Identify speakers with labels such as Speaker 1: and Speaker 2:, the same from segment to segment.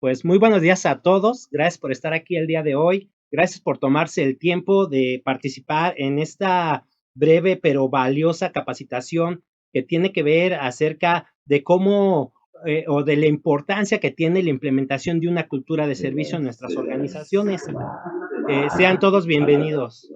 Speaker 1: Pues muy buenos días a todos. Gracias por estar aquí el día de hoy. Gracias por tomarse el tiempo de participar en esta breve pero valiosa capacitación que tiene que ver acerca de cómo o de la importancia que tiene la implementación de una cultura de servicio en nuestras organizaciones. Sean todos bienvenidos.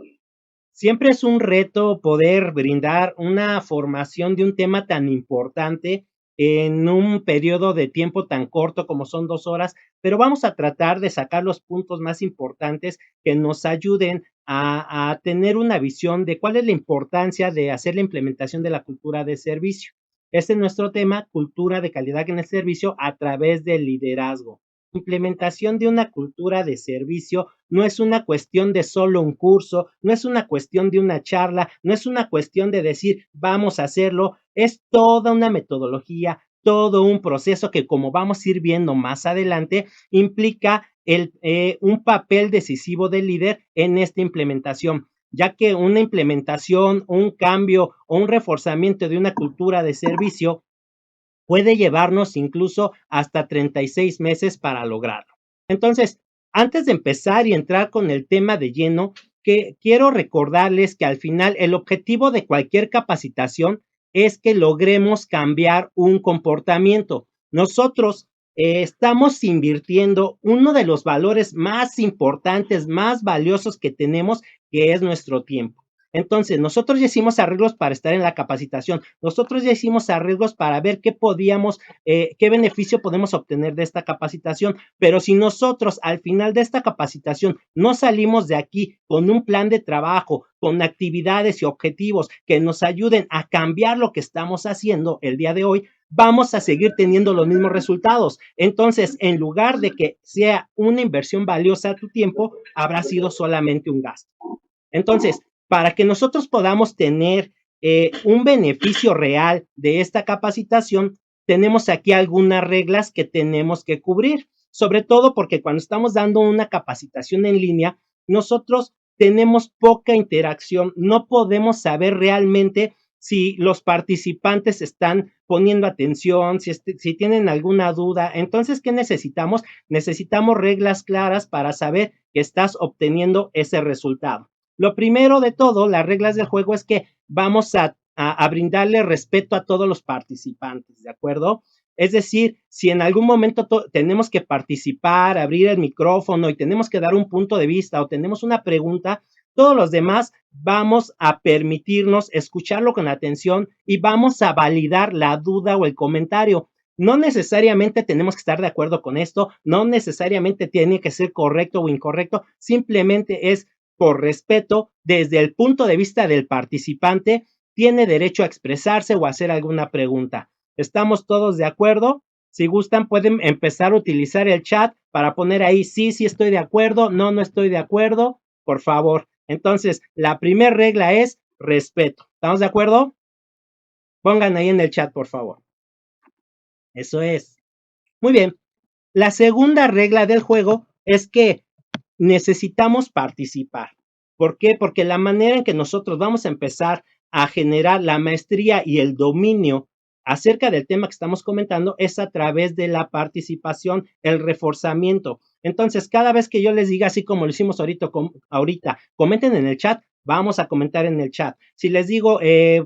Speaker 1: Siempre es un reto poder brindar una formación de un tema tan importante en un periodo de tiempo tan corto como son 2 horas, pero vamos a tratar de sacar los puntos más importantes que nos ayuden a tener una visión de cuál es la importancia de hacer la implementación de la cultura de servicio. Este es nuestro tema, cultura de calidad en el servicio a través del liderazgo. Implementación de una cultura de servicio no es una cuestión de solo un curso, no es una cuestión de una charla, no es una cuestión de decir vamos a hacerlo, es toda una metodología, todo un proceso que, como vamos a ir viendo más adelante, implica un papel decisivo del líder en esta implementación, ya que una implementación, un cambio o un reforzamiento de una cultura de servicio puede llevarnos incluso hasta 36 meses para lograrlo. Entonces, antes de empezar y entrar con el tema de lleno, que quiero recordarles que al final el objetivo de cualquier capacitación es que logremos cambiar un comportamiento. Nosotros estamos invirtiendo uno de los valores más importantes, más valiosos que tenemos, que es nuestro tiempo. Entonces, nosotros ya hicimos arreglos para estar en la capacitación, nosotros ya hicimos arreglos para ver qué beneficio podemos obtener de esta capacitación, pero si nosotros al final de esta capacitación no salimos de aquí con un plan de trabajo, con actividades y objetivos que nos ayuden a cambiar lo que estamos haciendo el día de hoy, vamos a seguir teniendo los mismos resultados. Entonces, en lugar de que sea una inversión valiosa a tu tiempo, habrá sido solamente un gasto. Entonces, para que nosotros podamos tener un beneficio real de esta capacitación, tenemos aquí algunas reglas que tenemos que cubrir, sobre todo porque cuando estamos dando una capacitación en línea, nosotros tenemos poca interacción, no podemos saber realmente si los participantes están poniendo atención, si tienen alguna duda. Entonces, ¿qué necesitamos? Necesitamos reglas claras para saber que estás obteniendo ese resultado. Lo primero de todo, las reglas del juego es que vamos a brindarle respeto a todos los participantes, ¿de acuerdo? Es decir, si en algún momento tenemos que participar, abrir el micrófono y tenemos que dar un punto de vista o tenemos una pregunta, todos los demás vamos a permitirnos escucharlo con atención y vamos a validar la duda o el comentario. No necesariamente tenemos que estar de acuerdo con esto, no necesariamente tiene que ser correcto o incorrecto, simplemente es por respeto, desde el punto de vista del participante, tiene derecho a expresarse o a hacer alguna pregunta. ¿Estamos todos de acuerdo? Si gustan, pueden empezar a utilizar el chat para poner ahí sí, sí estoy de acuerdo, no, no estoy de acuerdo, por favor. Entonces, la primera regla es respeto. ¿Estamos de acuerdo? Pongan ahí en el chat, por favor. Eso es. Muy bien. La segunda regla del juego es que necesitamos participar. ¿Por qué? Porque la manera en que nosotros vamos a empezar a generar la maestría y el dominio acerca del tema que estamos comentando es a través de la participación, el reforzamiento. Entonces, cada vez que yo les diga, así como lo hicimos ahorita, comenten en el chat, vamos a comentar en el chat. Si les digo,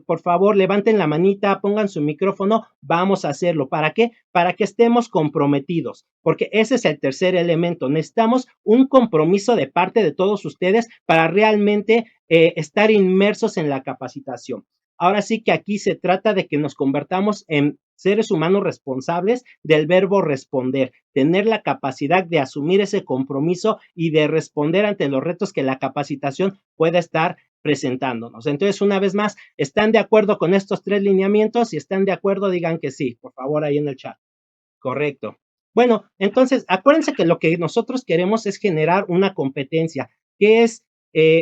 Speaker 1: por favor, levanten la manita, pongan su micrófono, vamos a hacerlo. ¿Para qué? Para que estemos comprometidos, porque ese es el tercer elemento. Necesitamos un compromiso de parte de todos ustedes para realmente estar inmersos en la capacitación. Ahora sí que aquí se trata de que nos convertamos en seres humanos responsables del verbo responder, tener la capacidad de asumir ese compromiso y de responder ante los retos que la capacitación pueda estar presentándonos. Entonces, una vez más, ¿están de acuerdo con estos 3 lineamientos? Si están de acuerdo, digan que sí, por favor, ahí en el chat. Correcto. Bueno, entonces, acuérdense que lo que nosotros queremos es generar una competencia. ¿Qué es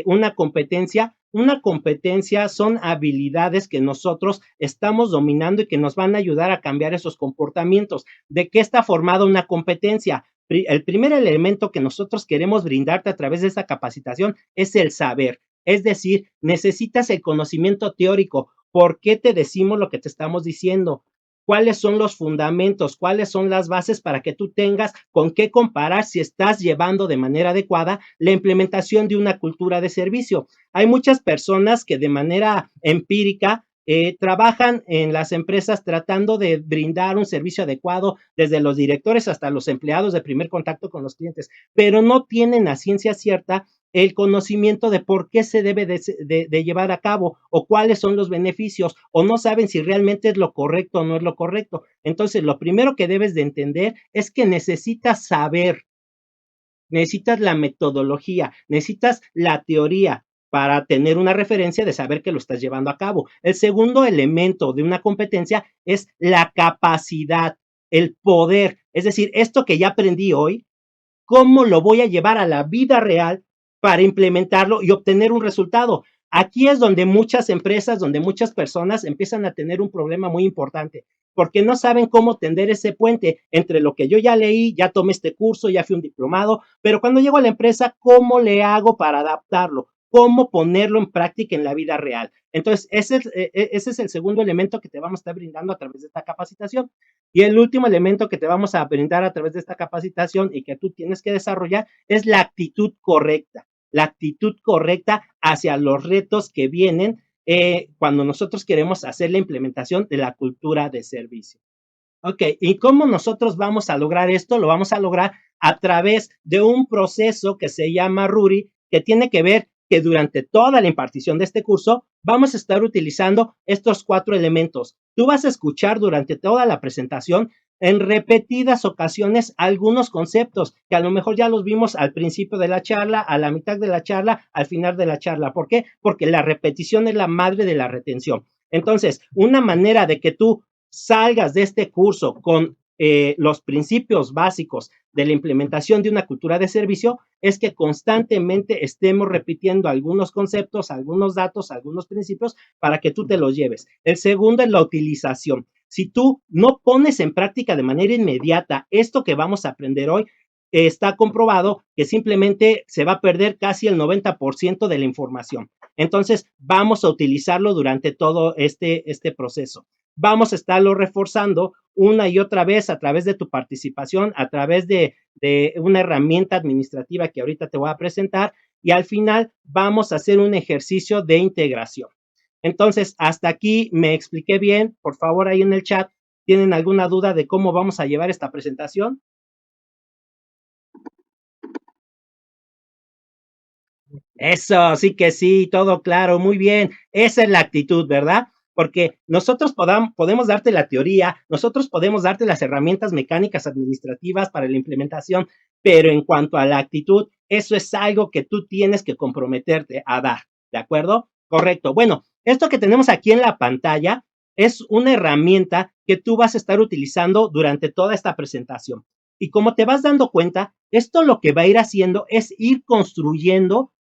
Speaker 1: una competencia? Una competencia son habilidades que nosotros estamos dominando y que nos van a ayudar a cambiar esos comportamientos. ¿De qué está formada una competencia? El primer elemento que nosotros queremos brindarte a través de esta capacitación es el saber. Es decir, necesitas el conocimiento teórico. ¿Por qué te decimos lo que te estamos diciendo? cuáles son los fundamentos, cuáles son las bases para que tú tengas con qué comparar si estás llevando de manera adecuada la implementación de una cultura de servicio. Hay muchas personas que de manera empírica trabajan en las empresas tratando de brindar un servicio adecuado desde los directores hasta los empleados de primer contacto con los clientes, pero no tienen a ciencia cierta el conocimiento de por qué se debe de llevar a cabo o cuáles son los beneficios o no saben si realmente es lo correcto o no es lo correcto. Entonces, lo primero que debes de entender es que necesitas saber, necesitas la metodología, necesitas la teoría para tener una referencia de saber que lo estás llevando a cabo. El segundo elemento de una competencia es la capacidad, el poder, es decir, esto que ya aprendí hoy, ¿cómo lo voy a llevar a la vida real para implementarlo y obtener un resultado? Aquí es donde muchas empresas, donde muchas personas empiezan a tener un problema muy importante, porque no saben cómo tender ese puente entre lo que yo ya leí, ya tomé este curso, ya fui un diplomado, pero cuando llego a la empresa, ¿cómo le hago para adaptarlo? ¿Cómo ponerlo en práctica en la vida real? Entonces, ese es el segundo elemento que te vamos a estar brindando a través de esta capacitación. Y el último elemento que te vamos a brindar a través de esta capacitación y que tú tienes que desarrollar es la actitud correcta hacia los retos que vienen cuando nosotros queremos hacer la implementación de la cultura de servicio. Ok, ¿y cómo nosotros vamos a lograr esto? Lo vamos a lograr a través de un proceso que se llama RURI, que tiene que ver que durante toda la impartición de este curso vamos a estar utilizando estos 4 elementos. Tú vas a escuchar durante toda la presentación en repetidas ocasiones algunos conceptos que a lo mejor ya los vimos al principio de la charla, a la mitad de la charla, al final de la charla. ¿Por qué? Porque la repetición es la madre de la retención. Entonces, una manera de que tú salgas de este curso con los principios básicos de la implementación de una cultura de servicio es que constantemente estemos repitiendo algunos conceptos, algunos datos, algunos principios para que tú te los lleves. El segundo es la utilización. Si tú no pones en práctica de manera inmediata esto que vamos a aprender hoy, está comprobado que simplemente se va a perder casi el 90% de la información. Entonces, vamos a utilizarlo durante todo este proceso. Vamos a estarlo reforzando una y otra vez a través de tu participación, a través de una herramienta administrativa que ahorita te voy a presentar y al final vamos a hacer un ejercicio de integración. Entonces, hasta aquí me expliqué bien. Por favor, ahí en el chat, ¿tienen alguna duda de cómo vamos a llevar esta presentación? Eso, sí que sí, todo claro, muy bien. Esa es la actitud, ¿verdad? Porque nosotros podemos darte la teoría, nosotros podemos darte las herramientas mecánicas administrativas para la implementación, pero en cuanto a la actitud, eso es algo que tú tienes que comprometerte a dar, ¿de acuerdo? Correcto. Bueno, esto que tenemos aquí en la pantalla es una herramienta que tú vas a estar utilizando durante toda esta presentación. Y como te vas dando cuenta, esto lo que va a ir haciendo es ir construyendo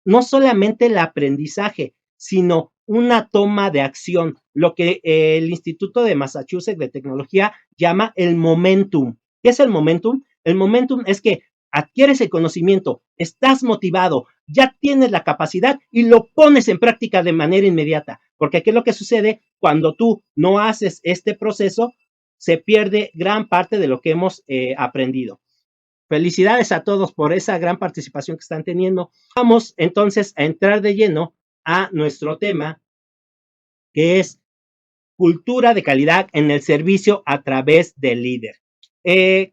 Speaker 1: no solamente el aprendizaje, sino una toma de acción, lo que el Instituto de Massachusetts de Tecnología llama el momentum. ¿Qué es el momentum? El momentum es que adquieres el conocimiento, estás motivado, ya tienes la capacidad y lo pones en práctica de manera inmediata. Porque ¿qué es lo que sucede cuando tú no haces este proceso? Se pierde gran parte de lo que hemos aprendido. Felicidades a todos por esa gran participación que están teniendo. Vamos entonces a entrar de lleno a nuestro tema, que es cultura de calidad en el servicio a través del líder,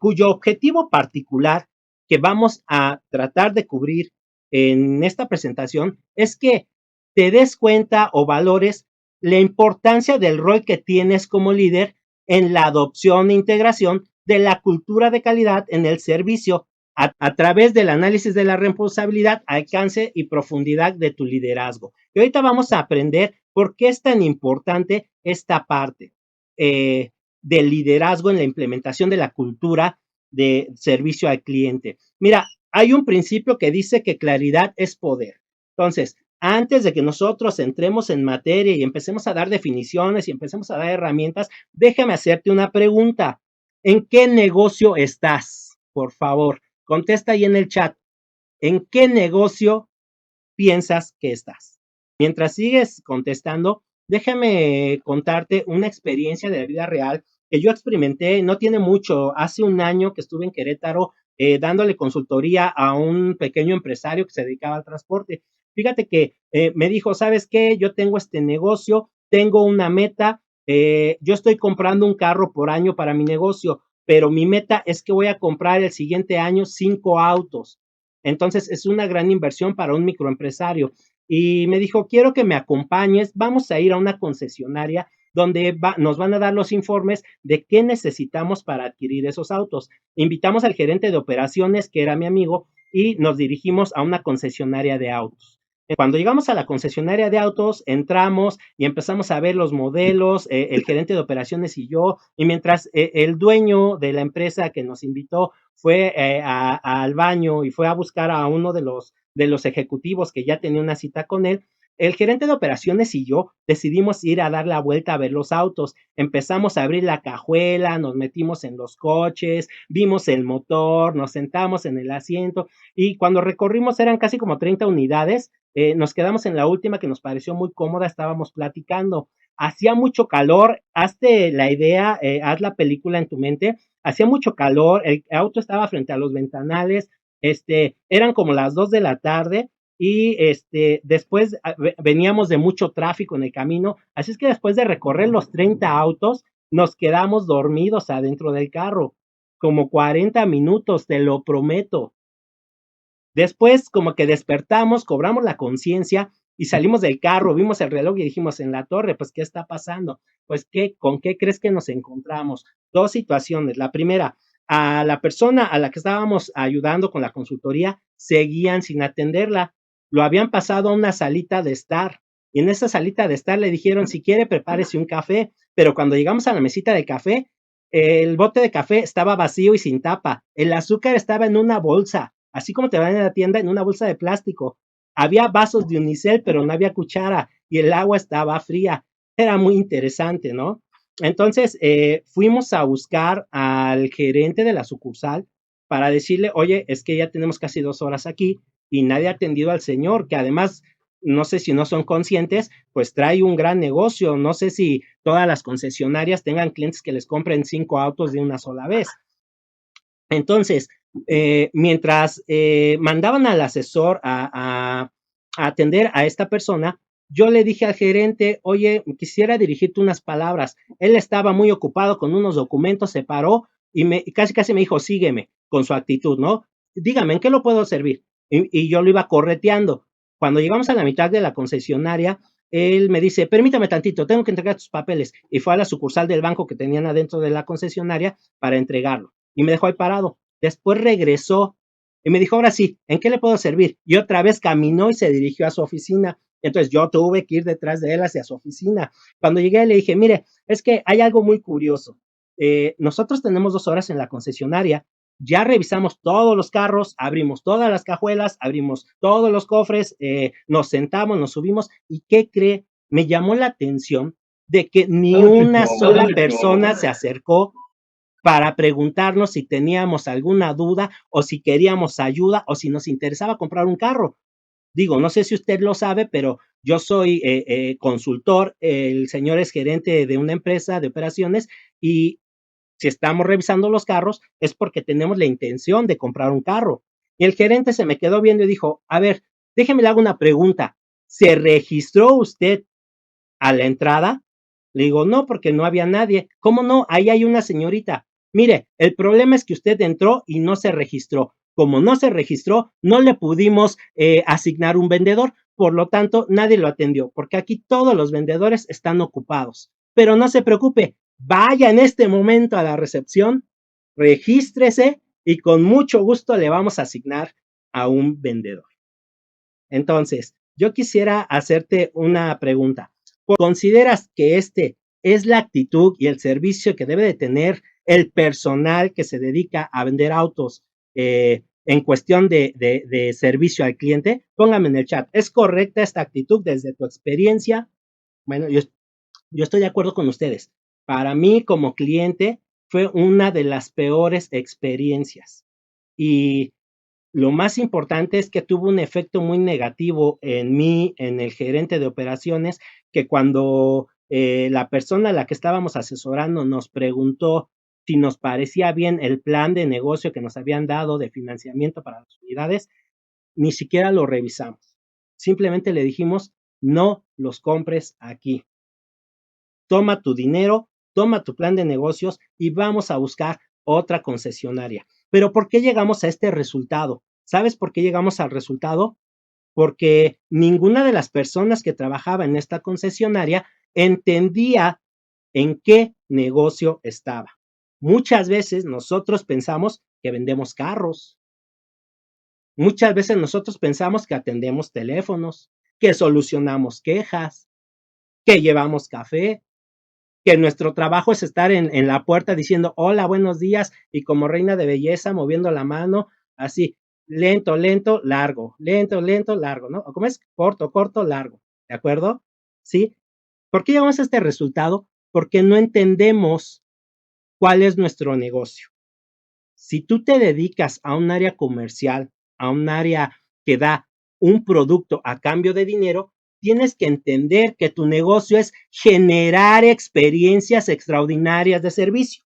Speaker 1: cuyo objetivo particular que vamos a tratar de cubrir en esta presentación es que te des cuenta o valores la importancia del rol que tienes como líder en la adopción e integración de la cultura de calidad en el servicio a través del análisis de la responsabilidad, alcance y profundidad de tu liderazgo. Y ahorita vamos a aprender por qué es tan importante esta parte del liderazgo en la implementación de la cultura de servicio al cliente. Mira, hay un principio que dice que claridad es poder. Entonces, antes de que nosotros entremos en materia y empecemos a dar definiciones y empecemos a dar herramientas, déjame hacerte una pregunta. ¿En qué negocio estás? Por favor, contesta ahí en el chat. ¿En qué negocio piensas que estás? Mientras sigues contestando, déjame contarte una experiencia de la vida real que yo experimenté, no tiene mucho, hace un año que estuve en Querétaro dándole consultoría a un pequeño empresario que se dedicaba al transporte. Fíjate que me dijo, ¿sabes qué? Yo tengo este negocio, tengo una meta, yo estoy comprando un carro por año para mi negocio, pero mi meta es que voy a comprar el siguiente año 5 autos. Entonces es una gran inversión para un microempresario. Y me dijo, quiero que me acompañes, vamos a ir a una concesionaria donde nos van a dar los informes de qué necesitamos para adquirir esos autos. Invitamos al gerente de operaciones, que era mi amigo, y nos dirigimos a una concesionaria de autos. Cuando llegamos a la concesionaria de autos, entramos y empezamos a ver los modelos, el gerente de operaciones y yo, y mientras el dueño de la empresa que nos invitó fue al baño y fue a buscar a uno de los ejecutivos que ya tenía una cita con él, el gerente de operaciones y yo decidimos ir a dar la vuelta a ver los autos. Empezamos a abrir la cajuela, nos metimos en los coches, vimos el motor, nos sentamos en el asiento y cuando recorrimos eran casi como 30 unidades, nos quedamos en la última que nos pareció muy cómoda, estábamos platicando. Hacía mucho calor, hazte la idea, haz la película en tu mente, hacía mucho calor, el auto estaba frente a los ventanales, eran como las 2 de la tarde y después veníamos de mucho tráfico en el camino, así es que después de recorrer los 30 autos, nos quedamos dormidos adentro del carro, como 40 minutos, te lo prometo. Después como que despertamos, cobramos la conciencia y salimos del carro, vimos el reloj y dijimos en la torre, pues, ¿qué está pasando? Pues, ¿con qué crees que nos encontramos? Dos situaciones. La primera, a la persona a la que estábamos ayudando con la consultoría, seguían sin atenderla. Lo habían pasado a una salita de estar. Y en esa salita de estar le dijeron, si quiere, prepárese un café. Pero cuando llegamos a la mesita de café, el bote de café estaba vacío y sin tapa. El azúcar estaba en una bolsa, así como te van en la tienda, en una bolsa de plástico. Había vasos de unicel, pero no había cuchara y el agua estaba fría. Era muy interesante, ¿no? Entonces, fuimos a buscar al gerente de la sucursal para decirle, oye, es que ya tenemos casi 2 horas aquí y nadie ha atendido al señor, que además, no sé si no son conscientes, pues trae un gran negocio. No sé si todas las concesionarias tengan clientes que les compren 5 autos de una sola vez. Entonces, mientras mandaban al asesor a atender a esta persona, yo le dije al gerente, oye, quisiera dirigirte unas palabras. Él estaba muy ocupado con unos documentos, se paró y casi casi me dijo, sígueme con su actitud, ¿no? Dígame, ¿en qué lo puedo servir? Y yo lo iba correteando. Cuando llegamos a la mitad de la concesionaria, él me dice, permítame tantito, tengo que entregar tus papeles. Y fue a la sucursal del banco que tenían adentro de la concesionaria para entregarlo y me dejó ahí parado. Después regresó y me dijo, ahora sí, ¿en qué le puedo servir? Y otra vez caminó y se dirigió a su oficina. Entonces yo tuve que ir detrás de él hacia su oficina. Cuando llegué le dije, mire, es que hay algo muy curioso. Nosotros tenemos 2 horas en la concesionaria, ya revisamos todos los carros, abrimos todas las cajuelas, abrimos todos los cofres, nos sentamos, nos subimos y ¿qué cree? Me llamó la atención de que ni una sola persona se acercó para preguntarnos si teníamos alguna duda o si queríamos ayuda o si nos interesaba comprar un carro. Digo, no sé si usted lo sabe, pero yo soy consultor, el señor es gerente de una empresa de operaciones y si estamos revisando los carros es porque tenemos la intención de comprar un carro. Y el gerente se me quedó viendo y dijo, a ver, déjeme le hago una pregunta. ¿Se registró usted a la entrada? Le digo, no, porque no había nadie. ¿Cómo no? Ahí hay una señorita. Mire, el problema es que usted entró y no se registró. Como no se registró, no le pudimos asignar un vendedor, por lo tanto, nadie lo atendió, porque aquí todos los vendedores están ocupados. Pero no se preocupe, vaya en este momento a la recepción, regístrese y con mucho gusto le vamos a asignar a un vendedor. Entonces, yo quisiera hacerte una pregunta. ¿Consideras que es la actitud y el servicio que debe de tener el personal que se dedica a vender autos en cuestión de servicio al cliente? Póngame en el chat. ¿Es correcta esta actitud desde tu experiencia? Bueno, yo estoy de acuerdo con ustedes. Para mí, como cliente, fue una de las peores experiencias. Y lo más importante es que tuvo un efecto muy negativo en mí, en el gerente de operaciones, que cuando la persona a la que estábamos asesorando nos preguntó si nos parecía bien el plan de negocio que nos habían dado de financiamiento para las unidades, ni siquiera lo revisamos. Simplemente le dijimos, no los compres aquí. Toma tu dinero, toma tu plan de negocios y vamos a buscar otra concesionaria. Pero ¿por qué llegamos a este resultado? ¿Sabes por qué llegamos al resultado? Porque ninguna de las personas que trabajaba en esta concesionaria entendía en qué negocio estaba. Muchas veces nosotros pensamos que vendemos carros. Muchas veces nosotros pensamos que atendemos teléfonos, que solucionamos quejas, que llevamos café, que nuestro trabajo es estar en la puerta diciendo hola, buenos días, y como reina de belleza moviendo la mano, así, lento, lento, largo, lento, lento, largo, ¿no? ¿O cómo es? Corto, corto, largo, ¿de acuerdo? ¿Sí? ¿Por qué llegamos a este resultado? Porque no entendemos cuál es nuestro negocio. Si tú te dedicas a un área comercial, a un área que da un producto a cambio de dinero, tienes que entender que tu negocio es generar experiencias extraordinarias de servicio.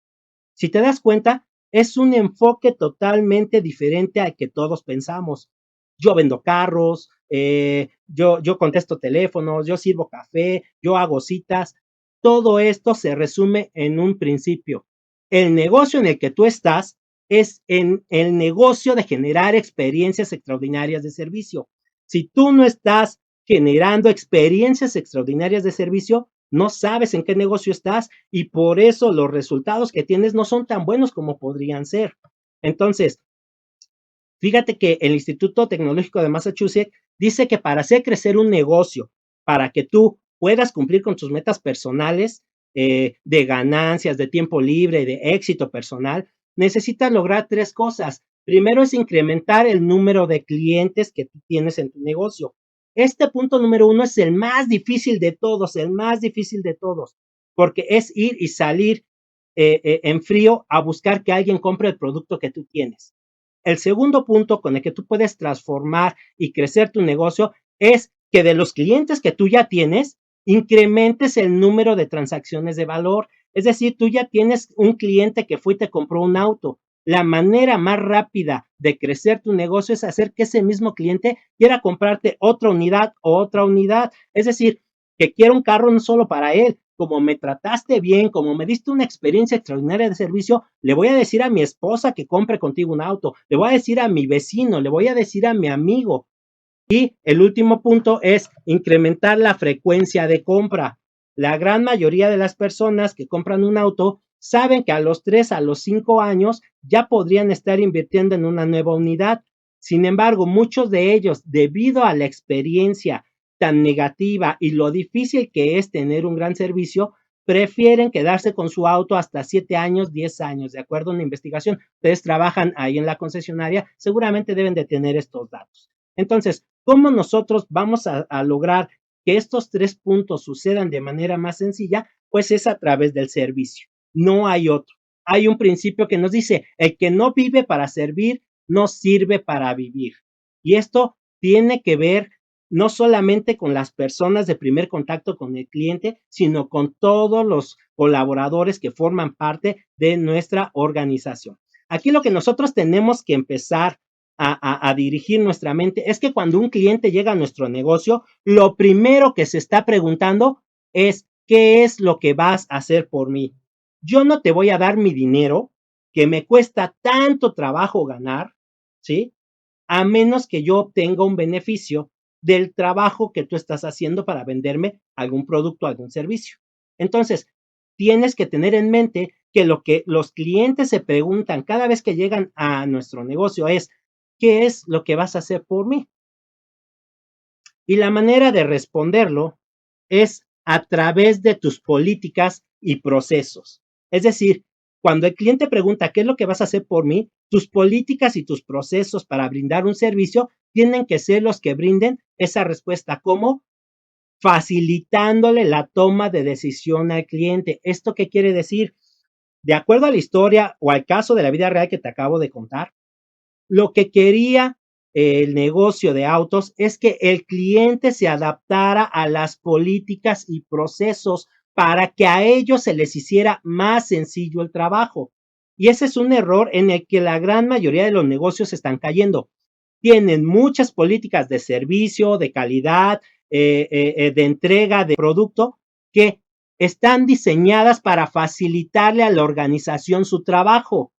Speaker 1: Si te das cuenta, es un enfoque totalmente diferente al que todos pensamos. Yo vendo carros, yo contesto teléfonos, yo sirvo café, yo hago citas. Todo esto se resume en un principio. El negocio en el que tú estás es en el negocio de generar experiencias extraordinarias de servicio. Si tú no estás generando experiencias extraordinarias de servicio, no sabes en qué negocio estás y por eso los resultados que tienes no son tan buenos como podrían ser. Entonces, fíjate que el Instituto Tecnológico de Massachusetts dice que para hacer crecer un negocio, para que tú puedas cumplir con tus metas personales de ganancias, de tiempo libre, de éxito personal, necesitas lograr tres cosas. Primero es incrementar el número de clientes que tú tienes en tu negocio. Este punto número uno es el más difícil de todos, el más difícil de todos, porque es ir y salir en frío a buscar que alguien compre el producto que tú tienes. El segundo punto con el que tú puedes transformar y crecer tu negocio es que de los clientes que tú ya tienes, incrementes el número de transacciones de valor. Es decir, tú ya tienes un cliente que fue y te compró un auto. La manera más rápida de crecer tu negocio es hacer que ese mismo cliente quiera comprarte otra unidad o otra unidad. Es decir, que quiera un carro no solo para él, como me trataste bien, como me diste una experiencia extraordinaria de servicio, le voy a decir a mi esposa que compre contigo un auto, le voy a decir a mi vecino, le voy a decir a mi amigo. Y el último punto es incrementar la frecuencia de compra. La gran mayoría de las personas que compran un auto saben que a los 3, a los 5 años ya podrían estar invirtiendo en una nueva unidad. Sin embargo, muchos de ellos, debido a la experiencia tan negativa y lo difícil que es tener un gran servicio, prefieren quedarse con su auto hasta 7 años, 10 años, de acuerdo a una investigación. Ustedes trabajan ahí en la concesionaria, seguramente deben de tener estos datos. Entonces, ¿cómo nosotros vamos a lograr que estos tres puntos sucedan de manera más sencilla? Pues es a través del servicio. No hay otro. Hay un principio que nos dice, el que no vive para servir, no sirve para vivir. Y esto tiene que ver no solamente con las personas de primer contacto con el cliente, sino con todos los colaboradores que forman parte de nuestra organización. Aquí lo que nosotros tenemos que empezar a dirigir nuestra mente es que cuando un cliente llega a nuestro negocio, lo primero que se está preguntando es, ¿qué es lo que vas a hacer por mí? Yo no te voy a dar mi dinero, que me cuesta tanto trabajo ganar, ¿sí? A menos que yo obtenga un beneficio del trabajo que tú estás haciendo para venderme algún producto, algún servicio. Entonces, tienes que tener en mente que lo que los clientes se preguntan cada vez que llegan a nuestro negocio es, ¿qué es lo que vas a hacer por mí? Y la manera de responderlo es a través de tus políticas y procesos. Es decir, cuando el cliente pregunta, ¿qué es lo que vas a hacer por mí? Tus políticas y tus procesos para brindar un servicio tienen que ser los que brinden esa respuesta. ¿Cómo? Facilitándole la toma de decisión al cliente. ¿Esto qué quiere decir? De acuerdo a la historia o al caso de la vida real que te acabo de contar, lo que quería el negocio de autos es que el cliente se adaptara a las políticas y procesos para que a ellos se les hiciera más sencillo el trabajo. Y ese es un error en el que la gran mayoría de los negocios están cayendo. Tienen muchas políticas de servicio, de calidad, de entrega de producto que están diseñadas para facilitarle a la organización su trabajo.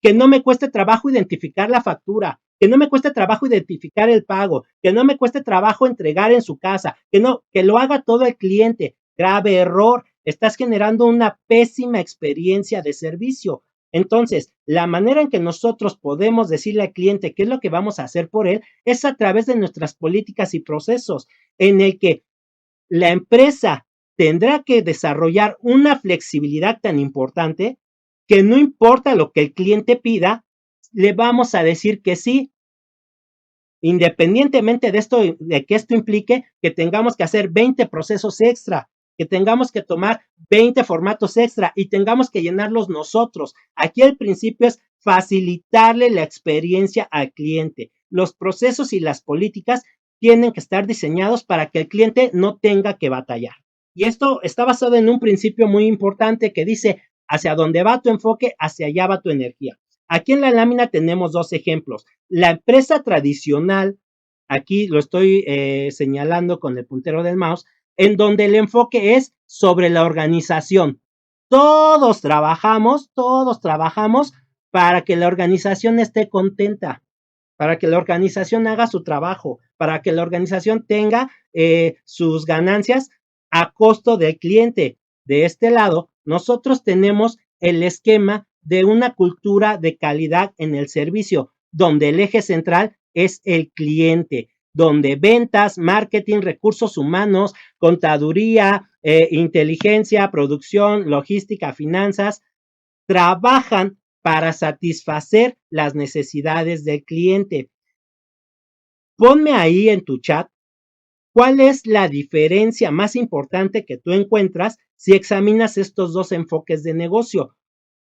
Speaker 1: Que no me cueste trabajo identificar la factura, que no me cueste trabajo identificar el pago, que no me cueste trabajo entregar en su casa, que lo haga todo el cliente. Grave error, estás generando una pésima experiencia de servicio. Entonces, la manera en que nosotros podemos decirle al cliente qué es lo que vamos a hacer por él es a través de nuestras políticas y procesos, en el que la empresa tendrá que desarrollar una flexibilidad tan importante que no importa lo que el cliente pida, le vamos a decir que sí, independientemente de esto, de que esto implique que tengamos que hacer 20 procesos extra, que tengamos que tomar 20 formatos extra y tengamos que llenarlos nosotros. Aquí el principio es facilitarle la experiencia al cliente. Los procesos y las políticas tienen que estar diseñados para que el cliente no tenga que batallar. Y esto está basado en un principio muy importante que dice, hacia donde va tu enfoque, hacia allá va tu energía. Aquí en la lámina tenemos dos ejemplos. La empresa tradicional, aquí lo estoy señalando con el puntero del mouse, en donde el enfoque es sobre la organización. Todos trabajamos para que la organización esté contenta, para que la organización haga su trabajo, para que la organización tenga sus ganancias a costo del cliente. De este lado, nosotros tenemos el esquema de una cultura de calidad en el servicio, donde el eje central es el cliente, donde ventas, marketing, recursos humanos, contaduría, inteligencia, producción, logística, finanzas, trabajan para satisfacer las necesidades del cliente. Ponme ahí en tu chat cuál es la diferencia más importante que tú encuentras si examinas estos dos enfoques de negocio.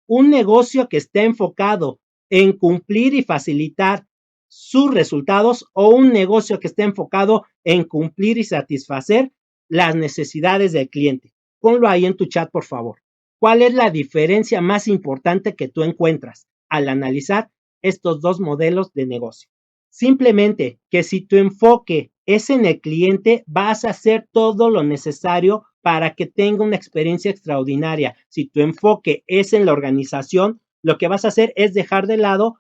Speaker 1: Un negocio que esté enfocado en cumplir y facilitar sus resultados o un negocio que esté enfocado en cumplir y satisfacer las necesidades del cliente. Ponlo ahí en tu chat, por favor. ¿Cuál es la diferencia más importante que tú encuentras al analizar estos dos modelos de negocio? Simplemente que si tu enfoque es en el cliente, vas a hacer todo lo necesario para que tenga una experiencia extraordinaria. Si tu enfoque es en la organización, lo que vas a hacer es dejar de lado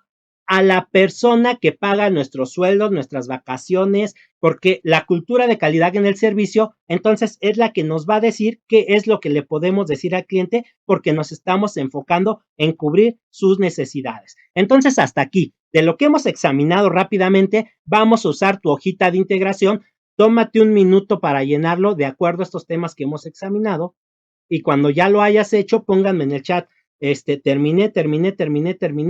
Speaker 1: a la persona que paga nuestros sueldos, nuestras vacaciones, porque la cultura de calidad en el servicio, entonces es la que nos va a decir qué es lo que le podemos decir al cliente, porque nos estamos enfocando en cubrir sus necesidades. Entonces, hasta aquí, de lo que hemos examinado rápidamente, vamos a usar tu hojita de integración. Tómate un minuto para llenarlo de acuerdo a estos temas que hemos examinado y cuando ya lo hayas hecho, pónganme en el chat, terminé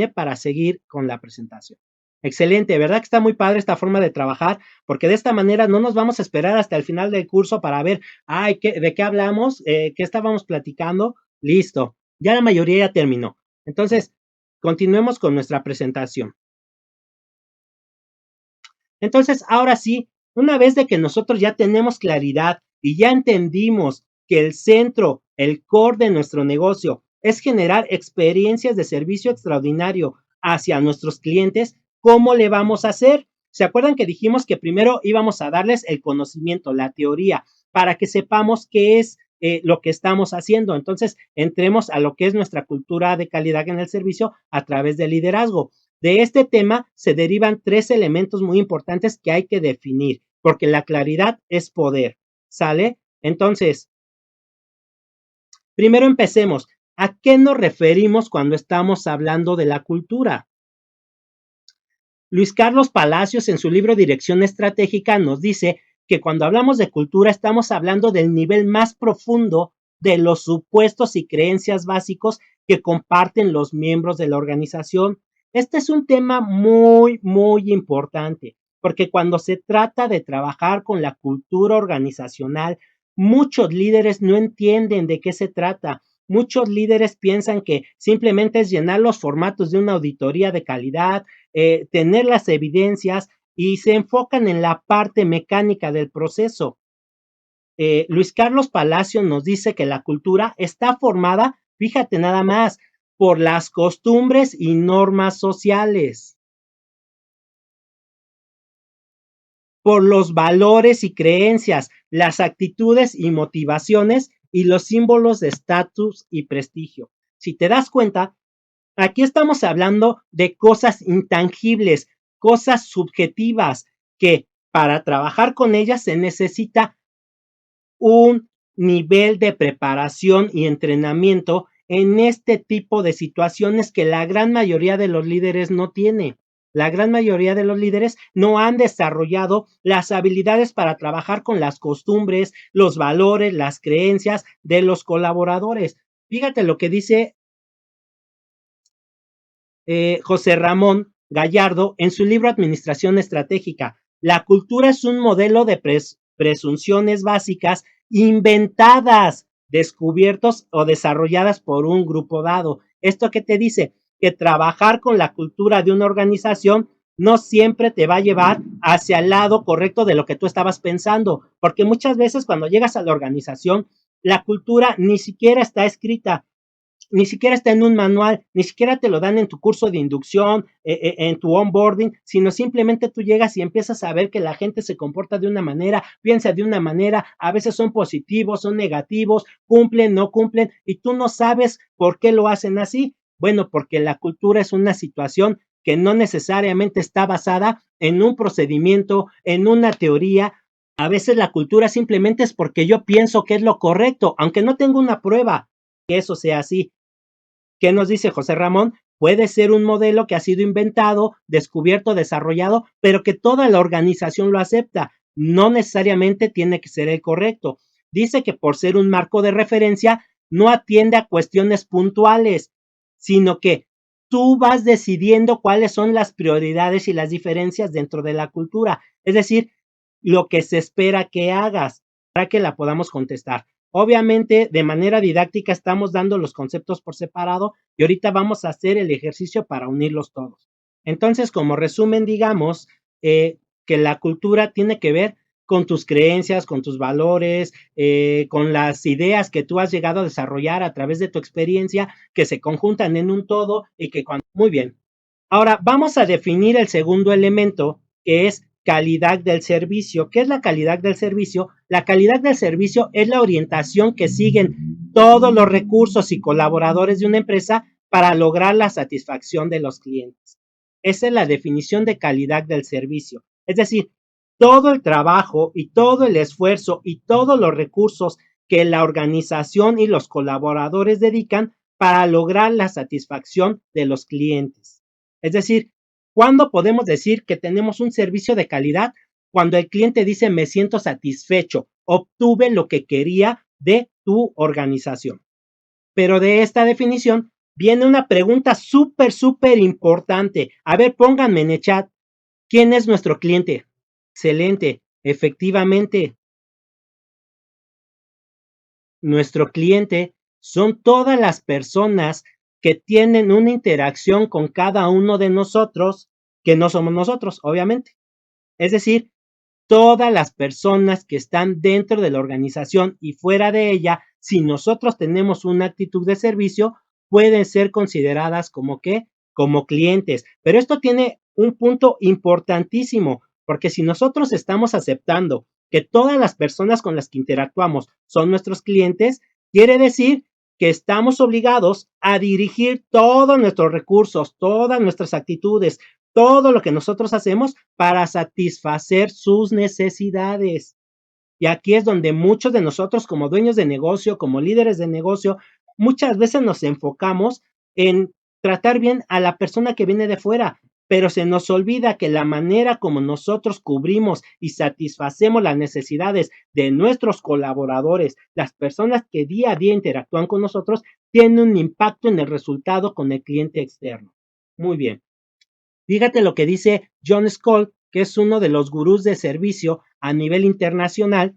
Speaker 1: para seguir con la presentación. Excelente, ¿verdad que está muy padre esta forma de trabajar? Porque de esta manera no nos vamos a esperar hasta el final del curso para ver, ay, ¿de qué hablamos? ¿Qué estábamos platicando? Listo, ya la mayoría ya terminó. Entonces, continuemos con nuestra presentación. Entonces, ahora sí, una vez de que nosotros ya tenemos claridad y ya entendimos que el centro, el core de nuestro negocio es generar experiencias de servicio extraordinario hacia nuestros clientes, ¿cómo le vamos a hacer? ¿Se acuerdan que dijimos que primero íbamos a darles el conocimiento, la teoría, para que sepamos qué es lo que estamos haciendo? Entonces, entremos a lo que es nuestra cultura de calidad en el servicio a través del liderazgo. De este tema se derivan tres elementos muy importantes que hay que definir, porque la claridad es poder, ¿sale? Entonces, primero empecemos. ¿A qué nos referimos cuando estamos hablando de la cultura? Luis Carlos Palacios, en su libro Dirección Estratégica, nos dice que cuando hablamos de cultura estamos hablando del nivel más profundo de los supuestos y creencias básicos que comparten los miembros de la organización. Este es un tema muy importante, porque cuando se trata de trabajar con la cultura organizacional, muchos líderes no entienden de qué se trata. Muchos líderes piensan que simplemente es llenar los formatos de una auditoría de calidad, tener las evidencias y se enfocan en la parte mecánica del proceso. Luis Carlos Palacio nos dice que la cultura está formada, fíjate nada más, por las costumbres y normas sociales, por los valores y creencias, las actitudes y motivaciones y los símbolos de estatus y prestigio. Si te das cuenta, aquí estamos hablando de cosas intangibles, cosas subjetivas, que para trabajar con ellas se necesita un nivel de preparación y entrenamiento en este tipo de situaciones que la gran mayoría de los líderes no tiene. La gran mayoría de los líderes no han desarrollado las habilidades para trabajar con las costumbres, los valores, las creencias de los colaboradores. Fíjate lo que dice José Ramón Gallardo en su libro Administración Estratégica. La cultura es un modelo de presunciones básicas inventadas, descubiertos o desarrolladas por un grupo dado. ¿Esto qué te dice? Que trabajar con la cultura de una organización no siempre te va a llevar hacia el lado correcto de lo que tú estabas pensando, porque muchas veces cuando llegas a la organización, la cultura ni siquiera está escrita, ni siquiera está en un manual, ni siquiera te lo dan en tu curso de inducción, en tu onboarding, sino simplemente tú llegas y empiezas a ver que la gente se comporta de una manera, piensa de una manera, a veces son positivos, son negativos, cumplen, no cumplen, y tú no sabes por qué lo hacen así. Bueno, porque la cultura es una situación que no necesariamente está basada en un procedimiento, en una teoría. A veces la cultura simplemente es porque yo pienso que es lo correcto, aunque no tengo una prueba que eso sea así. ¿Qué nos dice José Ramón? Puede ser un modelo que ha sido inventado, descubierto, desarrollado, pero que toda la organización lo acepta. No necesariamente tiene que ser el correcto. Dice que por ser un marco de referencia, no atiende a cuestiones puntuales, sino que tú vas decidiendo cuáles son las prioridades y las diferencias dentro de la cultura. Es decir, lo que se espera que hagas para que la podamos contestar. Obviamente, de manera didáctica estamos dando los conceptos por separado y ahorita vamos a hacer el ejercicio para unirlos todos. Entonces, como resumen, digamos que la cultura tiene que ver con tus creencias, con tus valores, con las ideas que tú has llegado a desarrollar a través de tu experiencia, que se conjuntan en un todo y que cuando... Muy bien. Ahora, vamos a definir el segundo elemento, que es calidad del servicio. ¿Qué es la calidad del servicio? La calidad del servicio es la orientación que siguen todos los recursos y colaboradores de una empresa para lograr la satisfacción de los clientes. Esa es la definición de calidad del servicio. Es decir, todo el trabajo y todo el esfuerzo y todos los recursos que la organización y los colaboradores dedican para lograr la satisfacción de los clientes. Es decir, ¿cuándo podemos decir que tenemos un servicio de calidad? Cuando el cliente dice me siento satisfecho, obtuve lo que quería de tu organización. Pero de esta definición viene una pregunta súper importante. A ver, pónganme en el chat, ¿quién es nuestro cliente? Excelente, efectivamente, nuestro cliente son todas las personas que tienen una interacción con cada uno de nosotros, que no somos nosotros, obviamente. Es decir, todas las personas que están dentro de la organización y fuera de ella, si nosotros tenemos una actitud de servicio, pueden ser consideradas como ¿qué? Como clientes. Pero esto tiene un punto importantísimo, porque si nosotros estamos aceptando que todas las personas con las que interactuamos son nuestros clientes, quiere decir que estamos obligados a dirigir todos nuestros recursos, todas nuestras actitudes, todo lo que nosotros hacemos para satisfacer sus necesidades. Y aquí es donde muchos de nosotros como dueños de negocio, como líderes de negocio, muchas veces nos enfocamos en tratar bien a la persona que viene de fuera, pero se nos olvida que la manera como nosotros cubrimos y satisfacemos las necesidades de nuestros colaboradores, las personas que día a día interactúan con nosotros, tiene un impacto en el resultado con el cliente externo. Muy bien. Fíjate lo que dice John Skoll, que es uno de los gurús de servicio a nivel internacional,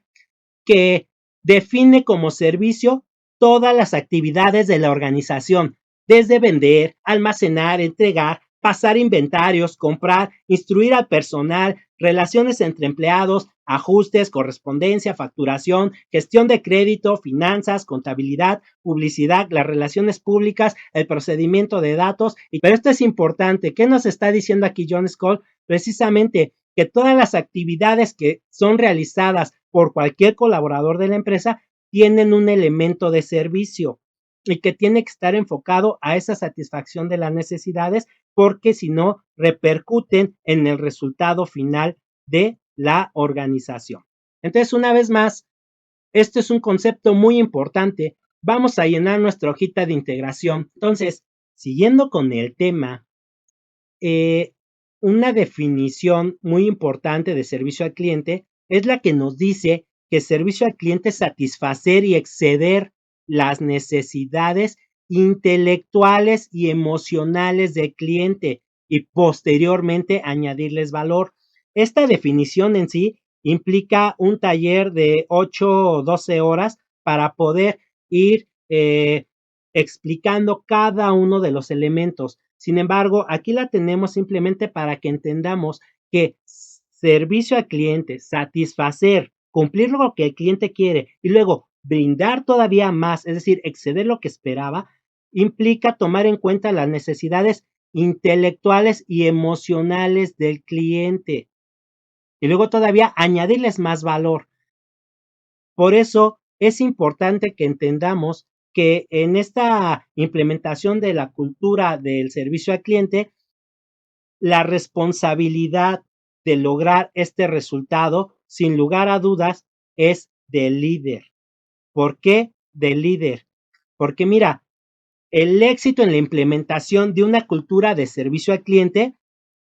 Speaker 1: que define como servicio todas las actividades de la organización, desde vender, almacenar, entregar, pasar inventarios, comprar, instruir al personal, relaciones entre empleados, ajustes, correspondencia, facturación, gestión de crédito, finanzas, contabilidad, publicidad, las relaciones públicas, el procedimiento de datos. Pero esto es importante. ¿Qué nos está diciendo aquí John Scholl? Precisamente que todas las actividades que son realizadas por cualquier colaborador de la empresa tienen un elemento de servicio y que tiene que estar enfocado a esa satisfacción de las necesidades, porque si no repercuten en el resultado final de la organización. Entonces, una vez más, esto es un concepto muy importante. Vamos a llenar nuestra hojita de integración. Entonces, siguiendo con el tema, una definición muy importante de servicio al cliente es la que nos dice que servicio al cliente es satisfacer y exceder las necesidades intelectuales y emocionales del cliente y posteriormente añadirles valor. Esta definición en sí implica un taller de 8 o 12 horas para poder ir explicando cada uno de los elementos. Sin embargo, aquí la tenemos simplemente para que entendamos que servicio al cliente, satisfacer, cumplir lo que el cliente quiere y luego brindar todavía más, es decir, exceder lo que esperaba, implica tomar en cuenta las necesidades intelectuales y emocionales del cliente y luego todavía añadirles más valor. Por eso es importante que entendamos que en esta implementación de la cultura del servicio al cliente, la responsabilidad de lograr este resultado, sin lugar a dudas, es del líder. ¿Por qué del líder? Porque mira, el éxito en la implementación de una cultura de servicio al cliente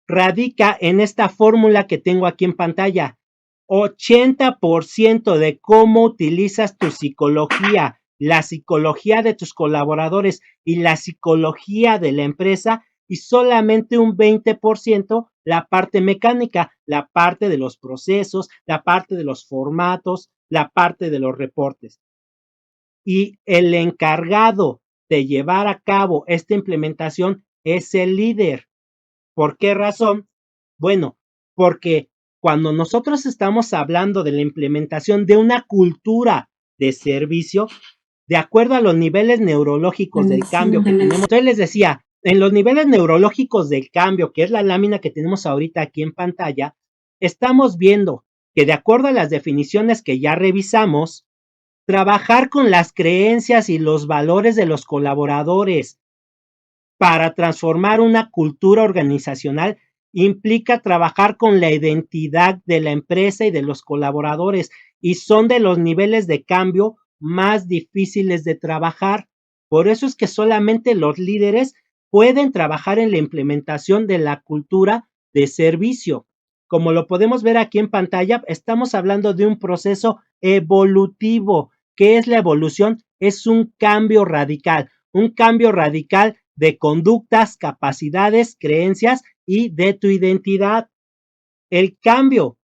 Speaker 1: radica en esta fórmula que tengo aquí en pantalla. 80% de cómo utilizas tu psicología, la psicología de tus colaboradores y la psicología de la empresa, y solamente un 20% la parte mecánica, la parte de los procesos, la parte de los formatos, la parte de los reportes. Y el encargado de llevar a cabo esta implementación es el líder. ¿Por qué razón? Bueno, porque cuando nosotros estamos hablando de la implementación de una cultura de servicio, de acuerdo a los niveles neurológicos del cambio que tenemos, entonces les decía, en los niveles neurológicos del cambio, que es la lámina que tenemos ahorita aquí en pantalla, estamos viendo que de acuerdo a las definiciones que ya revisamos, trabajar con las creencias y los valores de los colaboradores para transformar una cultura organizacional implica trabajar con la identidad de la empresa y de los colaboradores, y son de los niveles de cambio más difíciles de trabajar. Por eso es que solamente los líderes pueden trabajar en la implementación de la cultura de servicio. Como lo podemos ver aquí en pantalla, estamos hablando de un proceso evolutivo. ¿Qué es la evolución? Es un cambio radical de conductas, capacidades, creencias y de tu identidad. El cambio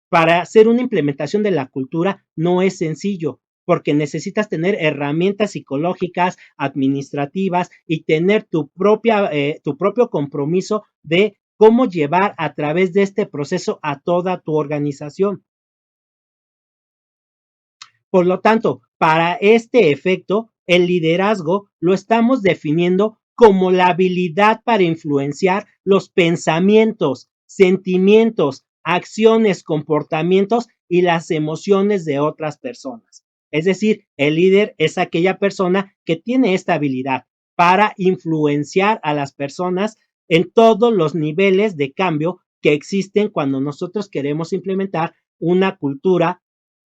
Speaker 1: para hacer una implementación de la cultura no es sencillo, porque necesitas tener herramientas psicológicas, administrativas y tener tu propio compromiso de cómo llevar a través de este proceso a toda tu organización. Por lo tanto, para este efecto, el liderazgo lo estamos definiendo como la habilidad para influenciar los pensamientos, sentimientos, acciones, comportamientos y las emociones de otras personas. Es decir, el líder es aquella persona que tiene esta habilidad para influenciar a las personas en todos los niveles de cambio que existen cuando nosotros queremos implementar una cultura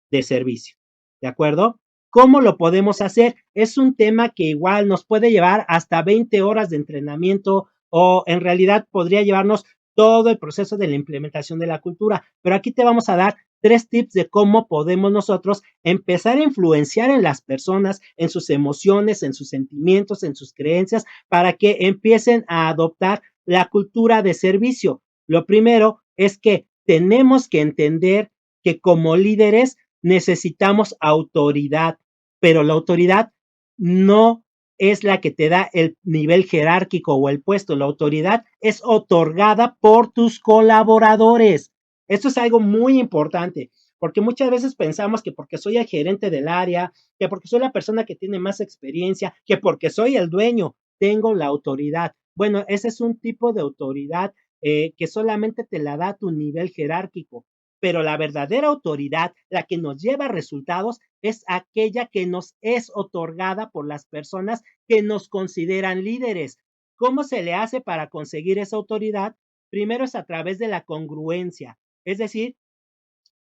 Speaker 1: de servicio. ¿De acuerdo? ¿Cómo lo podemos hacer? Es un tema que igual nos puede llevar hasta 20 horas de entrenamiento o en realidad podría llevarnos todo el proceso de la implementación de la cultura. Pero aquí te vamos a dar 3 tips de cómo podemos nosotros empezar a influenciar en las personas, en sus emociones, en sus sentimientos, en sus creencias, para que empiecen a adoptar la cultura de servicio. Lo primero es que tenemos que entender que como líderes necesitamos autoridad, pero la autoridad no es la que te da el nivel jerárquico o el puesto. La autoridad es otorgada por tus colaboradores. Esto es algo muy importante, porque muchas veces pensamos que porque soy el gerente del área, que porque soy la persona que tiene más experiencia, que porque soy el dueño, tengo la autoridad. Bueno, ese es un tipo de autoridad que solamente te la da tu nivel jerárquico, pero la verdadera autoridad, la que nos lleva a resultados, es aquella que nos es otorgada por las personas que nos consideran líderes. ¿Cómo se le hace para conseguir esa autoridad? Primero es a través de la congruencia, es decir,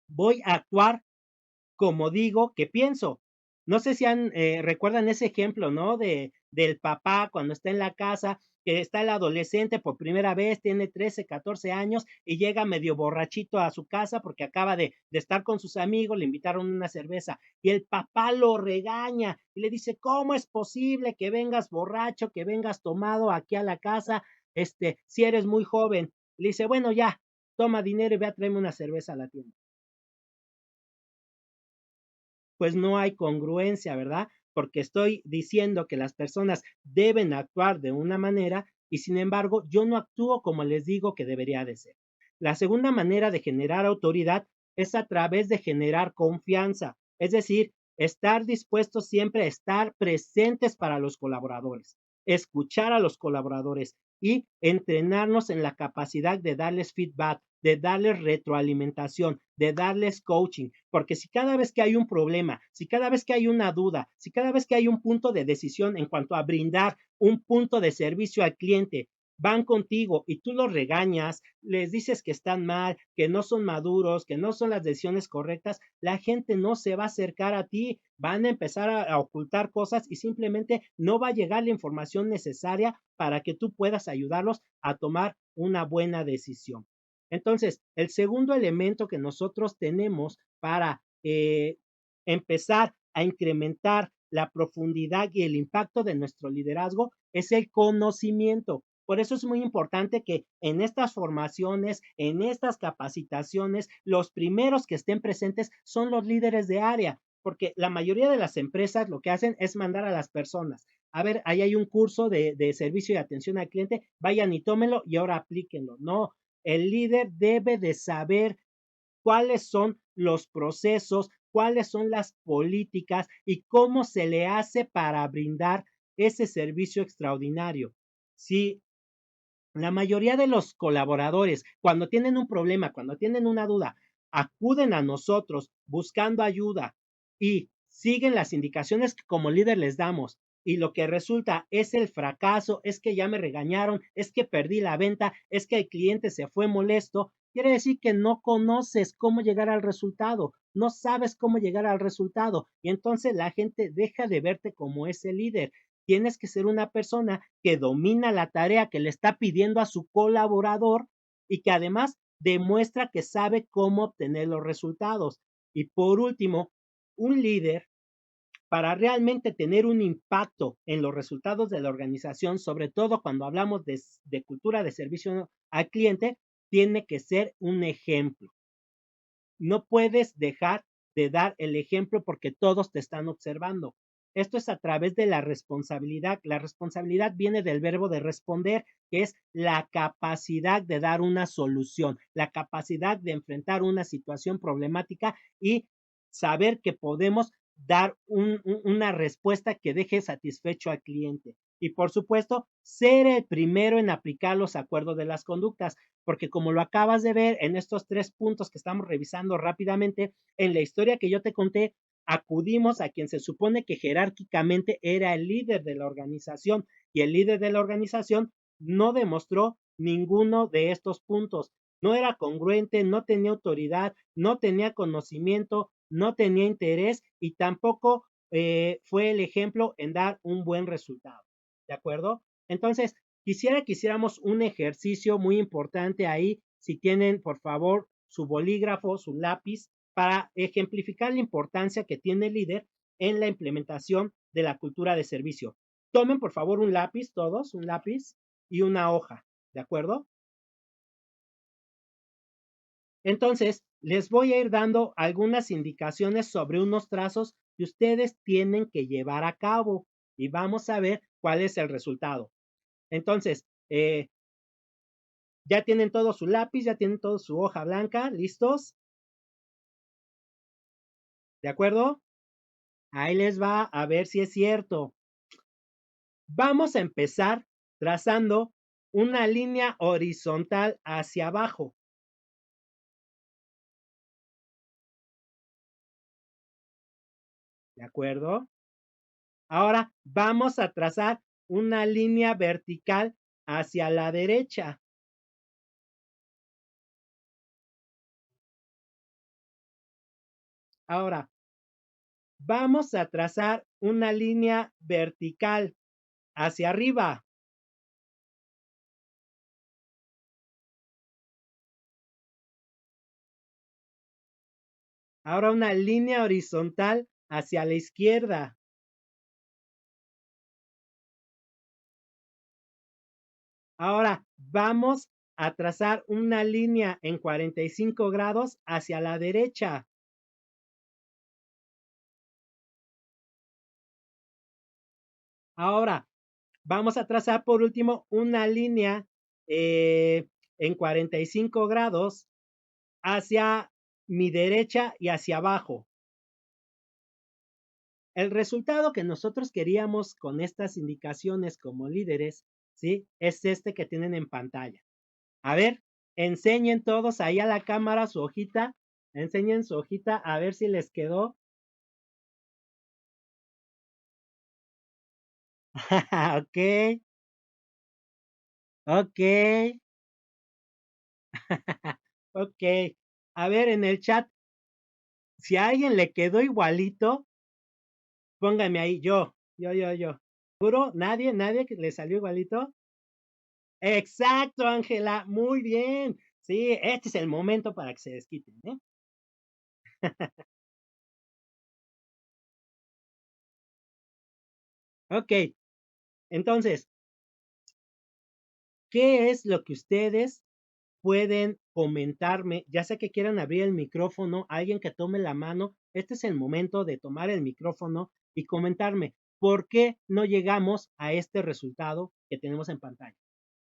Speaker 1: voy a actuar como digo que pienso. No sé si recuerdan ese ejemplo, ¿no? Del papá cuando está en la casa, que está el adolescente por primera vez, tiene 13, 14 años y llega medio borrachito a su casa porque acaba de estar con sus amigos, le invitaron una cerveza y el papá lo regaña y le dice, ¿cómo es posible que vengas borracho, que vengas tomado aquí a la casa, si eres muy joven? Le dice, bueno, ya, toma dinero y ve a traerme una cerveza a la tienda. Pues no hay congruencia, ¿verdad? Porque estoy diciendo que las personas deben actuar de una manera y sin embargo yo no actúo como les digo que debería de ser. La segunda manera de generar autoridad es a través de generar confianza, es decir, estar dispuestos siempre a estar presentes para los colaboradores, escuchar a los colaboradores y entrenarnos en la capacidad de darles feedback, de darles retroalimentación, de darles coaching, porque si cada vez que hay un problema, si cada vez que hay una duda, si cada vez que hay un punto de decisión en cuanto a brindar un punto de servicio al cliente, van contigo y tú los regañas, les dices que están mal, que no son maduros, que no son las decisiones correctas, la gente no se va a acercar a ti, van a empezar a ocultar cosas y simplemente no va a llegar la información necesaria para que tú puedas ayudarlos a tomar una buena decisión. Entonces, el segundo elemento que nosotros tenemos para empezar a incrementar la profundidad y el impacto de nuestro liderazgo es el conocimiento. Por eso es muy importante que en estas formaciones, en estas capacitaciones, los primeros que estén presentes son los líderes de área, porque la mayoría de las empresas lo que hacen es mandar a las personas. A ver, ahí hay un curso de servicio y atención al cliente, vayan y tómenlo y ahora aplíquenlo. No, el líder debe de saber cuáles son los procesos, cuáles son las políticas y cómo se le hace para brindar ese servicio extraordinario. Si la mayoría de los colaboradores, cuando tienen un problema, cuando tienen una duda, acuden a nosotros buscando ayuda y siguen las indicaciones que como líder les damos y lo que resulta es el fracaso, es que ya me regañaron, es que perdí la venta, es que el cliente se fue molesto, quiere decir que no conoces cómo llegar al resultado, no sabes cómo llegar al resultado y entonces la gente deja de verte como ese líder. Tienes que ser una persona que domina la tarea que le está pidiendo a su colaborador y que además demuestra que sabe cómo obtener los resultados. Y por último, un líder, para realmente tener un impacto en los resultados de la organización, sobre todo cuando hablamos de cultura de servicio al cliente, tiene que ser un ejemplo. No puedes dejar de dar el ejemplo porque todos te están observando. Esto es a través de la responsabilidad. La responsabilidad viene del verbo de responder, que es la capacidad de dar una solución, la capacidad de enfrentar una situación problemática y saber que podemos dar una respuesta que deje satisfecho al cliente. Y por supuesto, ser el primero en aplicar los acuerdos de las conductas, porque como lo acabas de ver en estos 3 puntos que estamos revisando rápidamente, en la historia que yo te conté, acudimos a quien se supone que jerárquicamente era el líder de la organización y el líder de la organización no demostró ninguno de estos puntos. No era congruente, no tenía autoridad, no tenía conocimiento, no tenía interés y tampoco fue el ejemplo en dar un buen resultado. ¿De acuerdo? Entonces, quisiera que hiciéramos un ejercicio muy importante ahí, si tienen, por favor, su bolígrafo, su lápiz, para ejemplificar la importancia que tiene el líder en la implementación de la cultura de servicio. Tomen, por favor, un lápiz, todos, un lápiz y una hoja, ¿de acuerdo? Entonces, les voy a ir dando algunas indicaciones sobre unos trazos que ustedes tienen que llevar a cabo y vamos a ver cuál es el resultado. Entonces, ya tienen todo su lápiz, ya tienen todo su hoja blanca, ¿listos? ¿De acuerdo? Ahí les va a ver si es cierto. Vamos a empezar trazando una línea horizontal hacia abajo. ¿De acuerdo? Ahora vamos a trazar una línea vertical hacia la derecha. Ahora, vamos a trazar una línea vertical hacia arriba. Ahora una línea horizontal hacia la izquierda. Ahora vamos a trazar una línea en 45 grados hacia la derecha. Ahora vamos a trazar por último una línea en 45 grados hacia mi derecha y hacia abajo. El resultado que nosotros queríamos con estas indicaciones como líderes, ¿sí? Es este que tienen en pantalla. A ver, enseñen todos ahí a la cámara su hojita, enseñen su hojita a ver si les quedó. Ok, ok, ok. A ver, en el chat, si a alguien le quedó igualito, póngame ahí, yo. ¿Seguro? ¿Nadie que le salió igualito? Exacto, Ángela, muy bien. Sí, este es el momento para que se desquiten, ¿eh? Ok, entonces, ¿qué es lo que ustedes pueden comentarme? Ya sea que quieran abrir el micrófono, alguien que tome la mano, este es el momento de tomar el micrófono y comentarme por qué no llegamos a este resultado que tenemos en pantalla.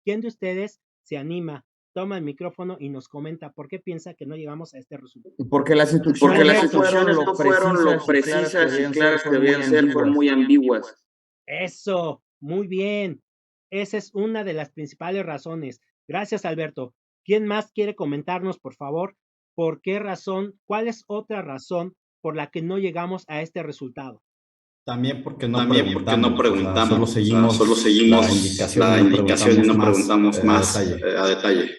Speaker 1: ¿Quién de ustedes se anima, toma el micrófono y nos comenta por qué piensa que no llegamos a este resultado?
Speaker 2: Porque las
Speaker 3: Porque
Speaker 2: instrucciones
Speaker 3: las
Speaker 2: no fueron
Speaker 3: instrucciones
Speaker 2: lo
Speaker 3: no fueron lo
Speaker 2: precisas y claras que debían ser, fueron muy ambiguas.
Speaker 1: Eso, muy bien. Esa es una de las principales razones. Gracias, Alberto. ¿Quién más quiere comentarnos, por favor, por qué razón, cuál es otra razón por la que no llegamos a este resultado?
Speaker 4: También porque no
Speaker 3: preguntamos,
Speaker 4: solo seguimos la indicación y no preguntamos más a detalle.
Speaker 3: a detalle.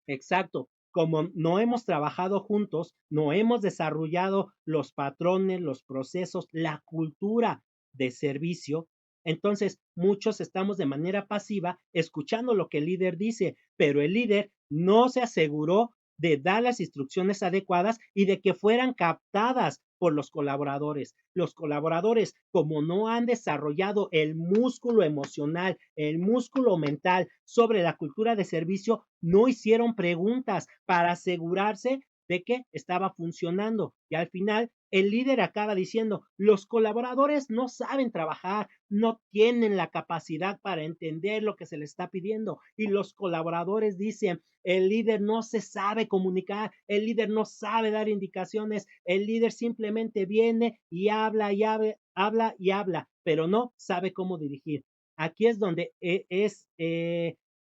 Speaker 1: Exacto. Como no hemos trabajado juntos, no hemos desarrollado los patrones, los procesos, la cultura de servicio, entonces muchos estamos de manera pasiva escuchando lo que el líder dice, pero el líder no se aseguró de dar las instrucciones adecuadas y de que fueran captadas por los colaboradores. Los colaboradores, como no han desarrollado el músculo emocional, el músculo mental sobre la cultura de servicio, no hicieron preguntas para asegurarse de que estaba funcionando. Y al final, el líder acaba diciendo, los colaboradores no saben trabajar, no tienen la capacidad para entender lo que se les está pidiendo. Y los colaboradores dicen, el líder no se sabe comunicar, el líder no sabe dar indicaciones, el líder simplemente viene y habla y habla y habla, pero no sabe cómo dirigir. Aquí es donde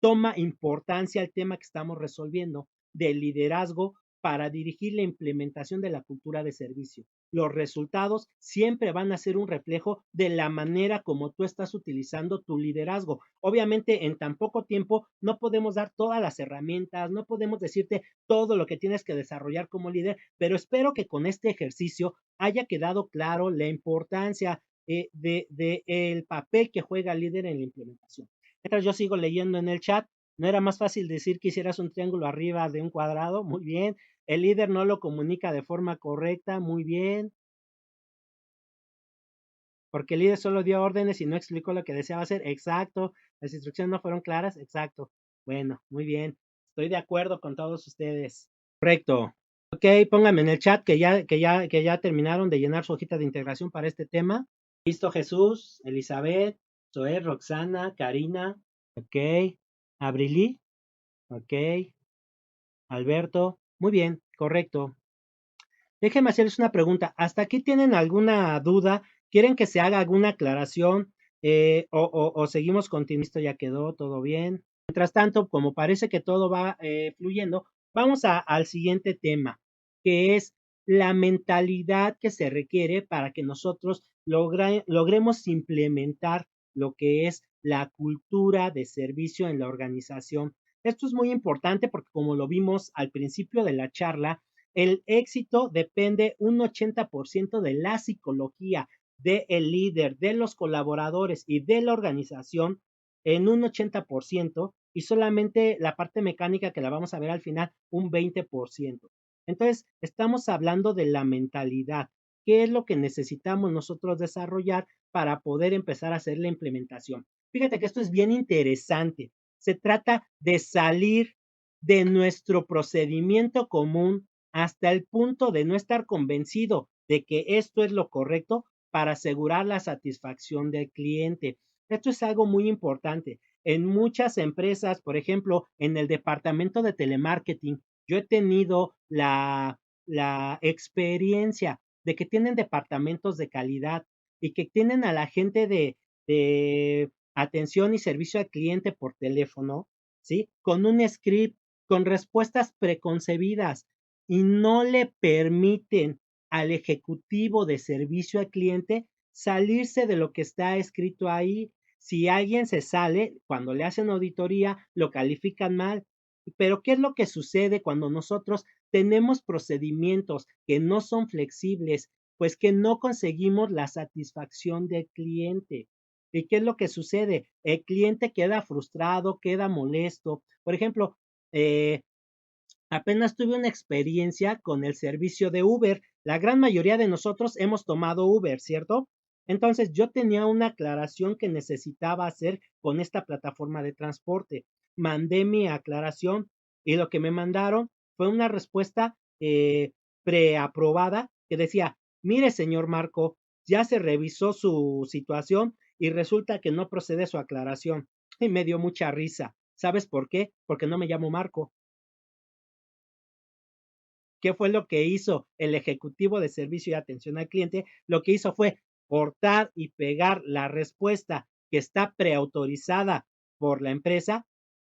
Speaker 1: toma importancia el tema que estamos resolviendo del liderazgo para dirigir la implementación de la cultura de servicio. Los resultados siempre van a ser un reflejo de la manera como tú estás utilizando tu liderazgo. Obviamente, en tan poco tiempo no podemos dar todas las herramientas, no podemos decirte todo lo que tienes que desarrollar como líder, pero espero que con este ejercicio haya quedado claro la importancia el papel que juega el líder en la implementación. Mientras yo sigo leyendo en el chat, ¿no era más fácil decir que hicieras un triángulo arriba de un cuadrado? Muy bien. El líder no lo comunica de forma correcta. Muy bien. Porque el líder solo dio órdenes y no explicó lo que deseaba hacer. Exacto. Las instrucciones no fueron claras. Exacto. Bueno, muy bien. Estoy de acuerdo con todos ustedes. Correcto. Ok, pónganme en el chat que ya terminaron de llenar su hojita de integración para este tema. Listo, Jesús, Elizabeth, Zoe, Roxana, Karina, ok, Abrili, ok, Alberto, muy bien, correcto. Déjenme hacerles una pregunta. ¿Hasta aquí tienen alguna duda? ¿Quieren que se haga alguna aclaración? O seguimos continuando, esto ya quedó, todo bien. Mientras tanto, como parece que todo va fluyendo, vamos al siguiente tema, que es la mentalidad que se requiere para que nosotros logremos implementar lo que es la cultura de servicio en la organización. Esto es muy importante porque como lo vimos al principio de la charla, el éxito depende un 80% de la psicología del líder, de los colaboradores y de la organización en un 80% y solamente la parte mecánica que la vamos a ver al final un 20%. Entonces, estamos hablando de la mentalidad. ¿Qué es lo que necesitamos nosotros desarrollar para poder empezar a hacer la implementación? Fíjate que esto es bien interesante. Se trata de salir de nuestro procedimiento común hasta el punto de no estar convencido de que esto es lo correcto para asegurar la satisfacción del cliente. Esto es algo muy importante. En muchas empresas, por ejemplo, en el departamento de telemarketing, yo he tenido la experiencia de que tienen departamentos de calidad y que tienen a la gente de atención y servicio al cliente por teléfono, ¿sí? Con un script, con respuestas preconcebidas y no le permiten al ejecutivo de servicio al cliente salirse de lo que está escrito ahí. Si alguien se sale, cuando le hacen auditoría, lo califican mal. Pero ¿qué es lo que sucede cuando nosotros tenemos procedimientos que no son flexibles? Pues que no conseguimos la satisfacción del cliente. ¿Y qué es lo que sucede? El cliente queda frustrado, queda molesto. Por ejemplo, apenas tuve una experiencia con el servicio de Uber. La gran mayoría de nosotros hemos tomado Uber, ¿cierto? Entonces yo tenía una aclaración que necesitaba hacer con esta plataforma de transporte. Mandé mi aclaración y lo que me mandaron fue una respuesta preaprobada que decía, mire señor Marco, ya se revisó su situación y resulta que no procede su aclaración. Y me dio mucha risa. ¿Sabes por qué? Porque no me llamo Marco. ¿Qué fue lo que hizo el ejecutivo de servicio y atención al cliente? Lo que hizo fue cortar y pegar la respuesta que está preautorizada por la empresa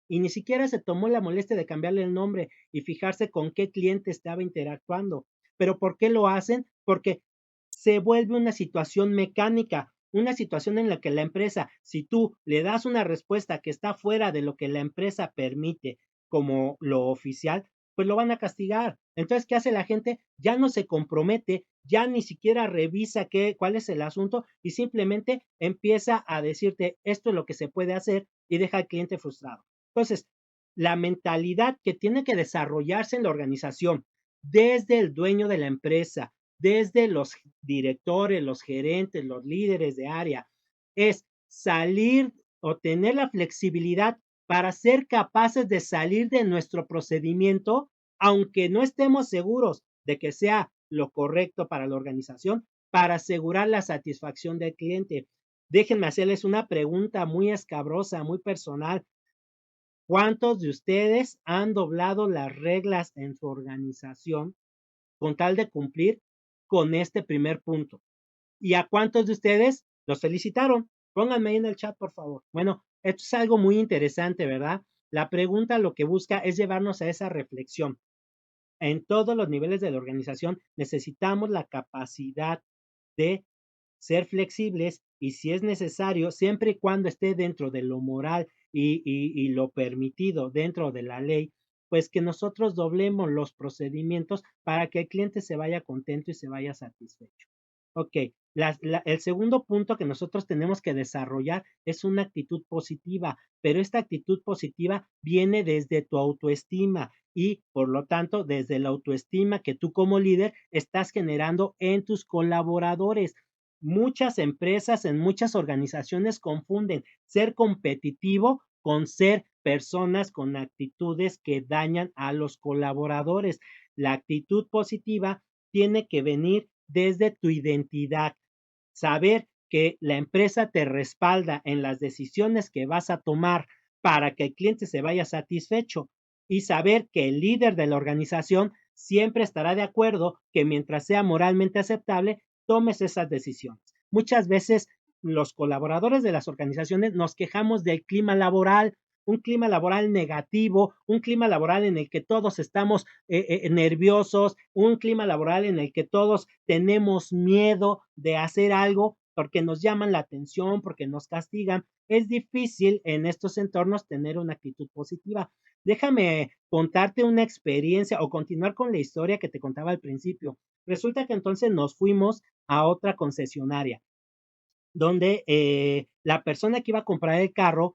Speaker 1: y ni siquiera se tomó la molestia de cambiarle el nombre y fijarse con qué cliente estaba interactuando. ¿Pero por qué lo hacen? Porque se vuelve una situación mecánica, una situación en la que la empresa, si tú le das una respuesta que está fuera de lo que la empresa permite como lo oficial, pues lo van a castigar. Entonces, ¿qué hace la gente? Ya no se compromete, ya ni siquiera revisa cuál es el asunto y simplemente empieza a decirte esto es lo que se puede hacer y deja al cliente frustrado. Entonces, la mentalidad que tiene que desarrollarse en la organización desde el dueño de la empresa, desde los directores, los gerentes, los líderes de área, es salir o tener la flexibilidad para ser capaces de salir de nuestro procedimiento, aunque no estemos seguros de que sea lo correcto para la organización, para asegurar la satisfacción del cliente. Déjenme hacerles una pregunta muy escabrosa, muy personal. ¿Cuántos de ustedes han doblado las reglas en su organización con tal de cumplir con este primer punto? ¿Y a cuántos de ustedes los felicitaron? Pónganme ahí en el chat, por favor. Bueno, esto es algo muy interesante, ¿verdad? La pregunta lo que busca es llevarnos a esa reflexión. En todos los niveles de la organización necesitamos la capacidad de ser flexibles y si es necesario, siempre y cuando esté dentro de lo moral y lo permitido dentro de la ley, pues que nosotros doblemos los procedimientos para que el cliente se vaya contento y se vaya satisfecho. Ok, el segundo punto que nosotros tenemos que desarrollar es una actitud positiva, pero esta actitud positiva viene desde tu autoestima y por lo tanto desde la autoestima que tú como líder estás generando en tus colaboradores. Muchas empresas, en muchas organizaciones confunden ser competitivo con ser personas con actitudes que dañan a los colaboradores. La actitud positiva tiene que venir desde tu identidad, saber que la empresa te respalda en las decisiones que vas a tomar para que el cliente se vaya satisfecho y saber que el líder de la organización siempre estará de acuerdo que mientras sea moralmente aceptable, tomes esas decisiones. Muchas veces los colaboradores de las organizaciones nos quejamos del clima laboral, un clima laboral negativo, un clima laboral en el que todos estamos nerviosos, un clima laboral en el que todos tenemos miedo de hacer algo porque nos llaman la atención, porque nos castigan. Es difícil en estos entornos tener una actitud positiva. Déjame contarte una experiencia o continuar con la historia que te contaba al principio. Resulta que entonces nos fuimos a otra concesionaria donde la persona que iba a comprar el carro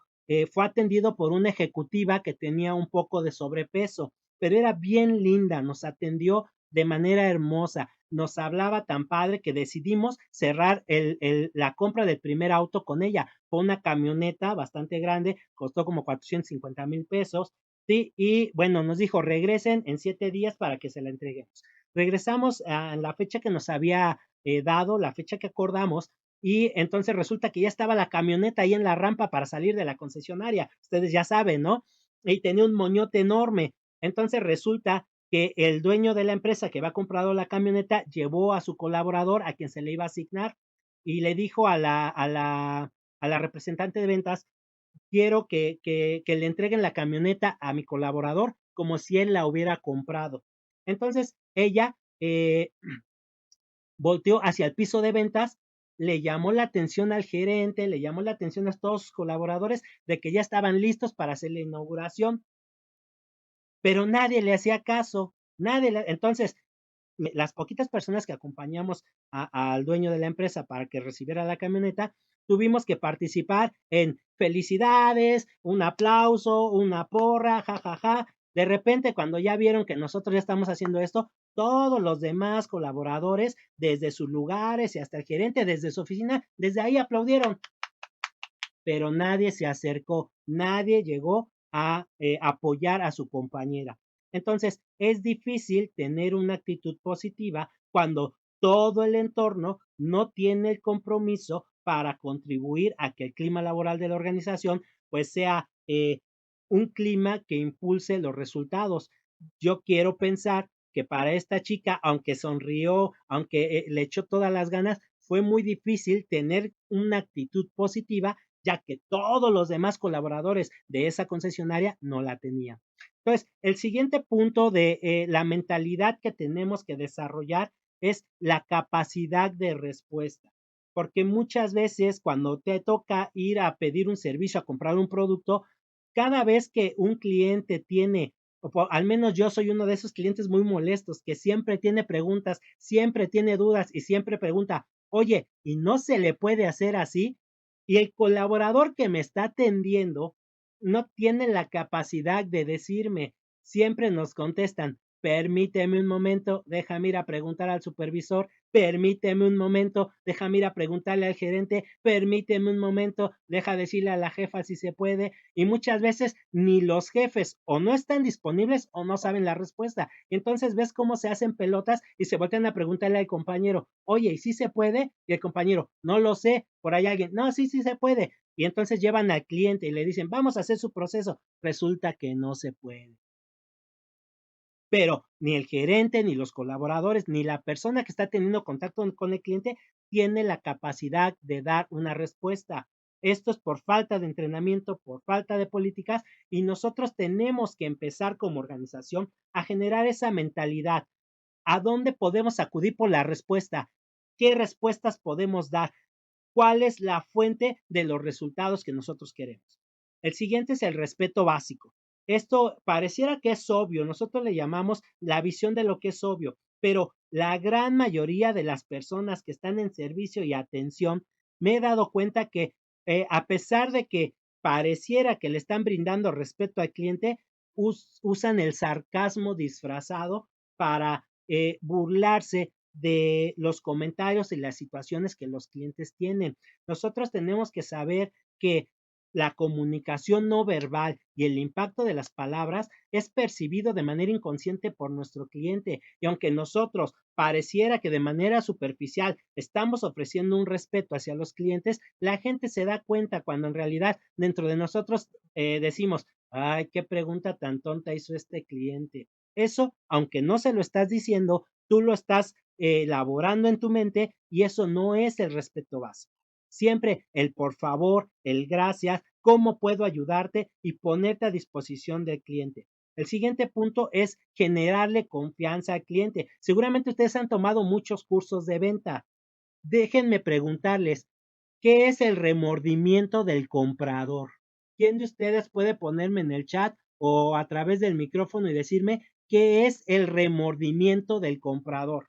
Speaker 1: fue atendido por una ejecutiva que tenía un poco de sobrepeso, pero era bien linda, nos atendió de manera hermosa, nos hablaba tan padre que decidimos cerrar la compra del primer auto con ella. Fue una camioneta bastante grande, costó como 450,000 pesos, ¿sí? Y bueno, nos dijo, regresen en 7 días para que se la entreguemos. Regresamos a la fecha que nos había dado, la fecha que acordamos, y entonces resulta que ya estaba la camioneta ahí en la rampa para salir de la concesionaria. Ustedes ya saben, ¿no? Y tenía un moñote enorme. Entonces resulta que el dueño de la empresa que había comprado la camioneta llevó a su colaborador a quien se le iba a asignar y le dijo a la representante de ventas, quiero que le entreguen la camioneta a mi colaborador como si él la hubiera comprado. Entonces ella volteó hacia el piso de ventas, le llamó la atención al gerente, le llamó la atención a todos sus colaboradores de que ya estaban listos para hacer la inauguración, pero nadie le hacía caso, entonces las poquitas personas que acompañamos al dueño de la empresa para que recibiera la camioneta, tuvimos que participar en felicidades, un aplauso, una porra, jajaja. Ja, ja. De repente, cuando ya vieron que nosotros ya estamos haciendo esto, todos los demás colaboradores, desde sus lugares y hasta el gerente, desde su oficina, desde ahí aplaudieron, pero nadie se acercó, nadie llegó a apoyar a su compañera. Entonces, es difícil tener una actitud positiva cuando todo el entorno no tiene el compromiso para contribuir a que el clima laboral de la organización pues sea un clima que impulse los resultados. Yo quiero pensar que para esta chica, aunque sonrió, aunque le echó todas las ganas, fue muy difícil tener una actitud positiva ya que todos los demás colaboradores de esa concesionaria no la tenían. Entonces, el siguiente punto de la mentalidad que tenemos que desarrollar es la capacidad de respuesta, porque muchas veces cuando te toca ir a pedir un servicio, a comprar un producto, cada vez que un cliente tiene, o al menos yo soy uno de esos clientes muy molestos, que siempre tiene preguntas, siempre tiene dudas y siempre pregunta, oye, ¿y no se le puede hacer así? Y el colaborador que me está atendiendo no tiene la capacidad de decirme, siempre nos contestan, permíteme un momento, déjame ir a preguntar al supervisor, permíteme un momento, déjame ir a preguntarle al gerente, permíteme un momento, deja decirle a la jefa si se puede, y muchas veces ni los jefes o no están disponibles o no saben la respuesta. Entonces ves cómo se hacen pelotas y se voltean a preguntarle al compañero, oye, ¿y si se puede? Y el compañero, no lo sé, por ahí alguien, no, sí, sí se puede. Y entonces llevan al cliente y le dicen, vamos a hacer su proceso. Resulta que no se puede. Pero ni el gerente, ni los colaboradores, ni la persona que está teniendo contacto con el cliente tiene la capacidad de dar una respuesta. Esto es por falta de entrenamiento, por falta de políticas, y nosotros tenemos que empezar como organización a generar esa mentalidad. ¿A dónde podemos acudir por la respuesta? ¿Qué respuestas podemos dar? ¿Cuál es la fuente de los resultados que nosotros queremos? El siguiente es el respeto básico. Esto pareciera que es obvio, nosotros le llamamos la visión de lo que es obvio, pero la gran mayoría de las personas que están en servicio y atención, me he dado cuenta que a pesar de que pareciera que le están brindando respeto al cliente, usan el sarcasmo disfrazado para burlarse de los comentarios y las situaciones que los clientes tienen. Nosotros tenemos que saber que la comunicación no verbal y el impacto de las palabras es percibido de manera inconsciente por nuestro cliente. Y aunque nosotros pareciera que de manera superficial estamos ofreciendo un respeto hacia los clientes, la gente se da cuenta cuando en realidad dentro de nosotros decimos, ay, qué pregunta tan tonta hizo este cliente. Eso, aunque no se lo estás diciendo, tú lo estás elaborando en tu mente y eso no es el respeto básico. Siempre el por favor, el gracias, cómo puedo ayudarte y ponerte a disposición del cliente. El siguiente punto es generarle confianza al cliente. Seguramente ustedes han tomado muchos cursos de venta. Déjenme preguntarles, ¿qué es el remordimiento del comprador? ¿Quién de ustedes puede ponerme en el chat o a través del micrófono y decirme qué es el remordimiento del comprador?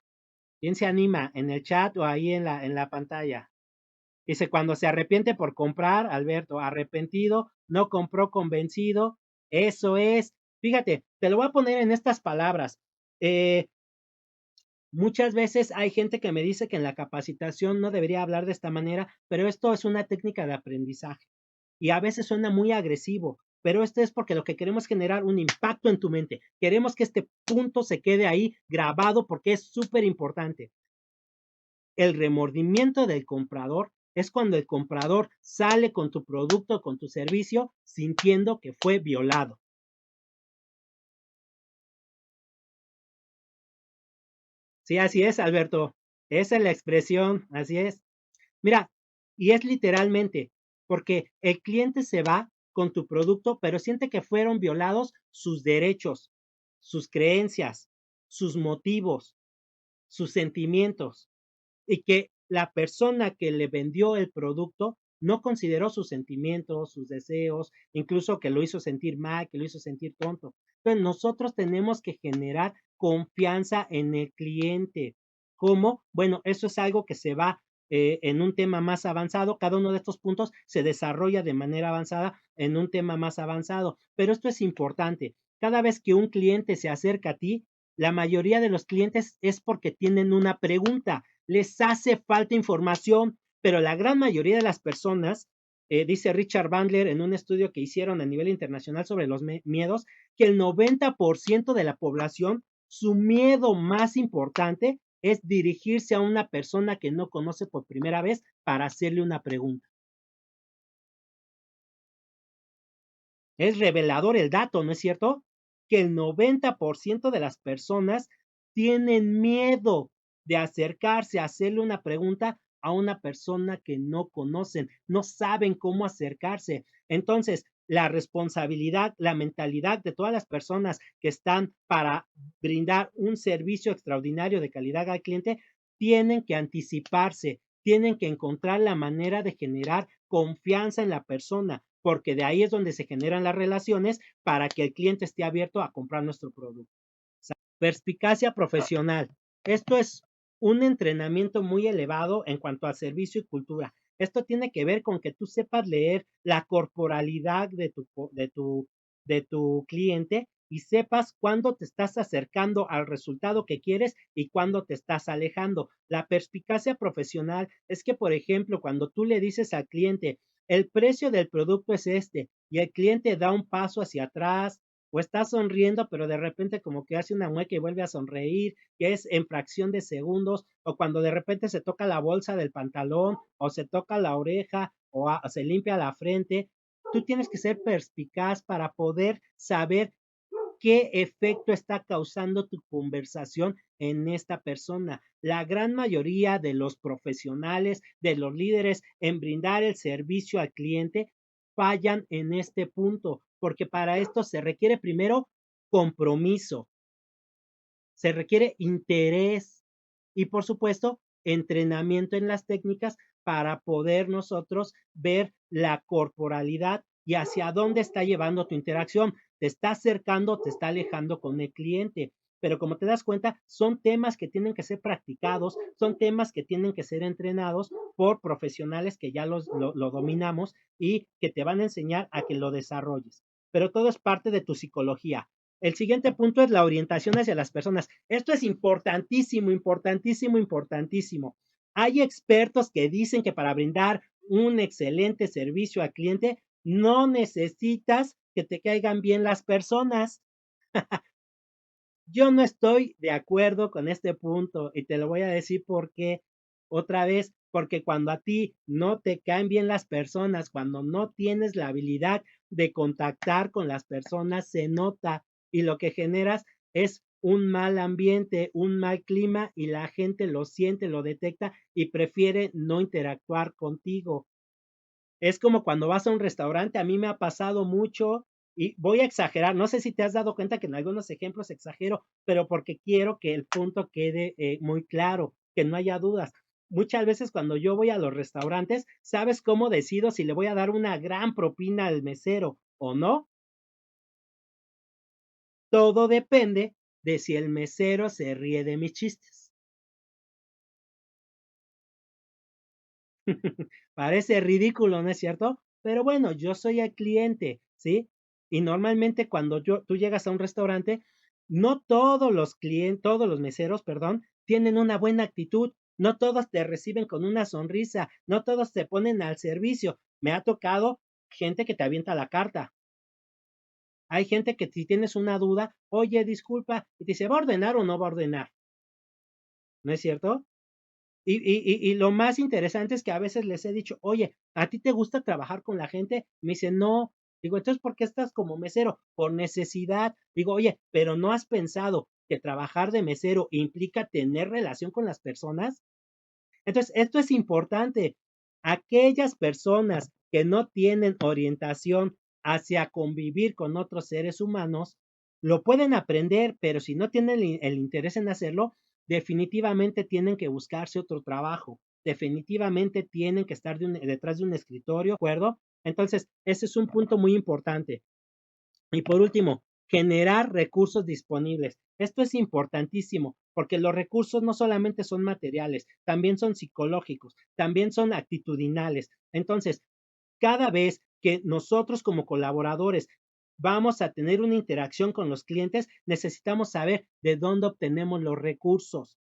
Speaker 1: ¿Quién se anima en el chat o ahí en la pantalla? Dice, cuando se arrepiente por comprar, Alberto, arrepentido, no compró convencido. Eso es. Fíjate, te lo voy a poner en estas palabras. Muchas veces hay gente que me dice que en la capacitación no debería hablar de esta manera, pero esto es una técnica de aprendizaje y a veces suena muy agresivo, pero esto es porque lo que queremos es generar un impacto en tu mente. Queremos que este punto se quede ahí grabado porque es súper importante. El remordimiento del comprador es cuando el comprador sale con tu producto, con tu servicio, sintiendo que fue violado. Sí, así es, Alberto. Esa es la expresión, así es. Mira, y es literalmente, porque el cliente se va con tu producto, pero siente que fueron violados sus derechos, sus creencias, sus motivos, sus sentimientos, y que la persona que le vendió el producto no consideró sus sentimientos, sus deseos, incluso que lo hizo sentir mal, que lo hizo sentir tonto. Entonces nosotros tenemos que generar confianza en el cliente. ¿Cómo? Bueno, eso es algo que se va en un tema más avanzado. Cada uno de estos puntos se desarrolla de manera avanzada en un tema más avanzado. Pero esto es importante. Cada vez que un cliente se acerca a ti, la mayoría de los clientes es porque tienen una pregunta, les hace falta información, pero la gran mayoría de las personas, dice Richard Bandler en un estudio que hicieron a nivel internacional sobre los miedos, que el 90% de la población, su miedo más importante es dirigirse a una persona que no conoce por primera vez para hacerle una pregunta. Es revelador el dato, ¿no es cierto? Que el 90% de las personas tienen miedo de acercarse a hacerle una pregunta a una persona que no conocen, no saben cómo acercarse. Entonces, la responsabilidad, la mentalidad de todas las personas que están para brindar un servicio extraordinario de calidad al cliente, tienen que anticiparse, tienen que encontrar la manera de generar confianza en la persona, porque de ahí es donde se generan las relaciones para que el cliente esté abierto a comprar nuestro producto. Perspicacia profesional. Esto es un entrenamiento muy elevado en cuanto a servicio y cultura. Esto tiene que ver con que tú sepas leer la corporalidad de tu cliente y sepas cuándo te estás acercando al resultado que quieres y cuándo te estás alejando. La perspicacia profesional es que, por ejemplo, cuando tú le dices al cliente, el precio del producto es este, y el cliente da un paso hacia atrás, o está sonriendo, pero de repente como que hace una mueca y vuelve a sonreír, que es en fracción de segundos, o cuando de repente se toca la bolsa del pantalón, o se toca la oreja, o se limpia la frente. Tú tienes que ser perspicaz para poder saber qué efecto está causando tu conversación en esta persona. La gran mayoría de los profesionales, de los líderes en brindar el servicio al cliente, fallan en este punto, porque para esto se requiere primero compromiso, se requiere interés y por supuesto entrenamiento en las técnicas para poder nosotros ver la corporalidad y hacia dónde está llevando tu interacción. Te está acercando, te está alejando con el cliente. Pero como te das cuenta, son temas que tienen que ser practicados, son temas que tienen que ser entrenados por profesionales que ya lo dominamos y que te van a enseñar a que lo desarrolles. Pero todo es parte de tu psicología. El siguiente punto es la orientación hacia las personas. Esto es importantísimo, importantísimo, importantísimo. Hay expertos que dicen que para brindar un excelente servicio al cliente, No necesitas que te caigan bien las personas. Yo no estoy de acuerdo con este punto y te lo voy a decir porque, otra vez, porque cuando a ti no te caen bien las personas, cuando no tienes la habilidad de contactar con las personas, se nota y lo que generas es un mal ambiente, un mal clima y la gente lo siente, lo detecta y prefiere no interactuar contigo. Es como cuando vas a un restaurante, a mí me ha pasado mucho y voy a exagerar, no sé si te has dado cuenta que en algunos ejemplos exagero, pero porque quiero que el punto quede muy claro, que no haya dudas. Muchas veces cuando yo voy a los restaurantes, ¿sabes cómo decido si le voy a dar una gran propina al mesero o no? Todo depende de si el mesero se ríe de mis chistes. Parece ridículo, ¿no es cierto? Pero bueno, yo soy el cliente, ¿sí? Y normalmente cuando tú llegas a un restaurante, no todos los clientes, todos los meseros, perdón, tienen una buena actitud. No todos te reciben con una sonrisa, no todos te ponen al servicio. Me ha tocado gente que te avienta la carta. Hay gente que si tienes una duda, oye, disculpa, y te dice, ¿va a ordenar o no va a ordenar? ¿No es cierto? Y lo más interesante es que a veces les he dicho, oye, ¿a ti te gusta trabajar con la gente? Me dicen, no. Digo, entonces, ¿por qué estás como mesero? Por necesidad. Digo, oye, pero ¿no has pensado que trabajar de mesero implica tener relación con las personas? Entonces, esto es importante. Aquellas personas que no tienen orientación hacia convivir con otros seres humanos, lo pueden aprender, pero si no tienen el interés en hacerlo, definitivamente tienen que buscarse otro trabajo. Definitivamente tienen que estar detrás de un escritorio, ¿de acuerdo? Entonces, ese es un punto muy importante. Y por último, generar recursos disponibles. Esto es importantísimo porque los recursos no solamente son materiales, también son psicológicos, también son actitudinales. Entonces, cada vez que nosotros como colaboradores vamos a tener una interacción con los clientes, necesitamos saber de dónde obtenemos los recursos.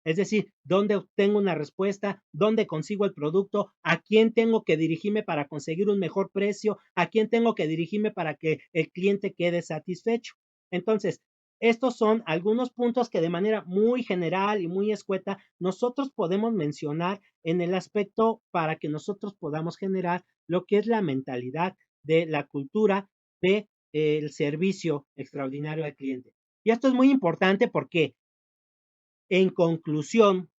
Speaker 1: Es decir, dónde obtengo una respuesta, dónde consigo el producto, a quién tengo que dirigirme para conseguir un mejor precio, a quién tengo que dirigirme para que el cliente quede satisfecho. Entonces, estos son algunos puntos que de manera muy general y muy escueta nosotros podemos mencionar en el aspecto para que nosotros podamos generar lo que es la mentalidad de la cultura del servicio extraordinario al cliente. Y esto es muy importante porque, en conclusión,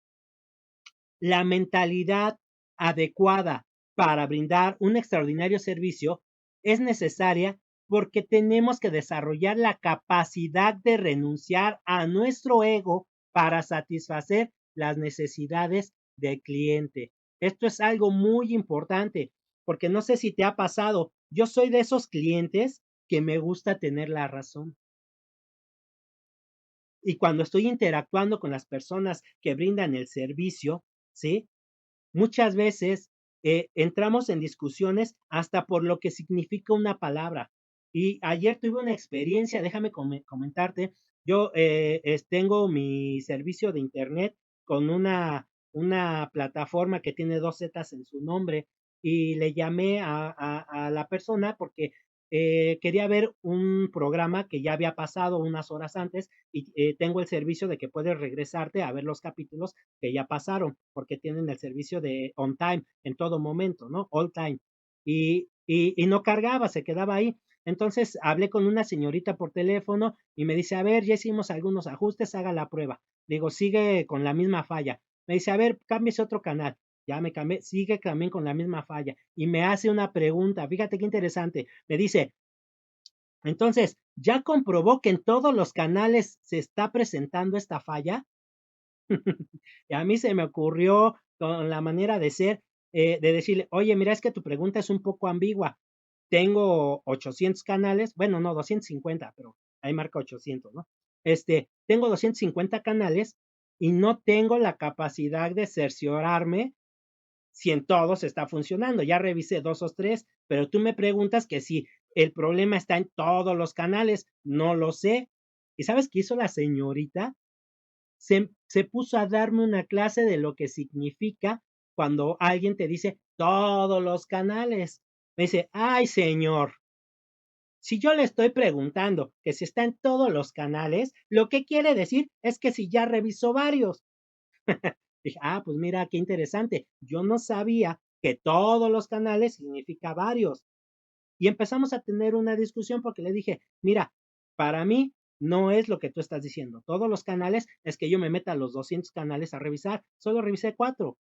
Speaker 1: la mentalidad adecuada para brindar un extraordinario servicio es necesaria porque tenemos que desarrollar la capacidad de renunciar a nuestro ego para satisfacer las necesidades del cliente. Esto es algo muy importante porque no sé si te ha pasado, yo soy de esos clientes que me gusta tener la razón. Y cuando estoy interactuando con las personas que brindan el servicio, ¿sí? Muchas veces entramos en discusiones hasta por lo que significa una palabra. Y ayer tuve una experiencia, déjame comentarte, yo tengo mi servicio de internet con una plataforma que tiene dos zetas en su nombre y le llamé a la persona porque quería ver un programa que ya había pasado unas horas antes y tengo el servicio de que puedes regresarte a ver los capítulos que ya pasaron, porque tienen el servicio de on time en todo momento, ¿no? All time. Y no cargaba, se quedaba ahí. Entonces hablé con una señorita por teléfono y me dice, a ver, ya hicimos algunos ajustes, haga la prueba. Digo, sigue con la misma falla. Me dice, a ver, cámbiese otro canal. Ya me cambié, sigue también con la misma falla. Y me hace una pregunta, fíjate qué interesante. Me dice, entonces, ¿ya comprobó que en todos los canales se está presentando esta falla? Y a mí se me ocurrió con la manera de ser, de decirle, oye, mira, es que tu pregunta es un poco ambigua. Tengo 800 canales, bueno, no, 250, pero ahí marca 800, ¿no? Tengo 250 canales y no tengo la capacidad de cerciorarme si en todos está funcionando. Ya revisé dos o tres, pero tú me preguntas que si el problema está en todos los canales, no lo sé. ¿Y sabes qué hizo la señorita? Se puso a darme una clase de lo que significa cuando alguien te dice todos los canales. Me dice, ay, señor, si yo le estoy preguntando que si está en todos los canales, lo que quiere decir es que si ya revisó varios. Dije, pues mira, qué interesante. Yo no sabía que todos los canales significa varios. Y empezamos a tener una discusión porque le dije, mira, para mí no es lo que tú estás diciendo. Todos los canales es que yo me meta a los 200 canales a revisar. Solo revisé 4.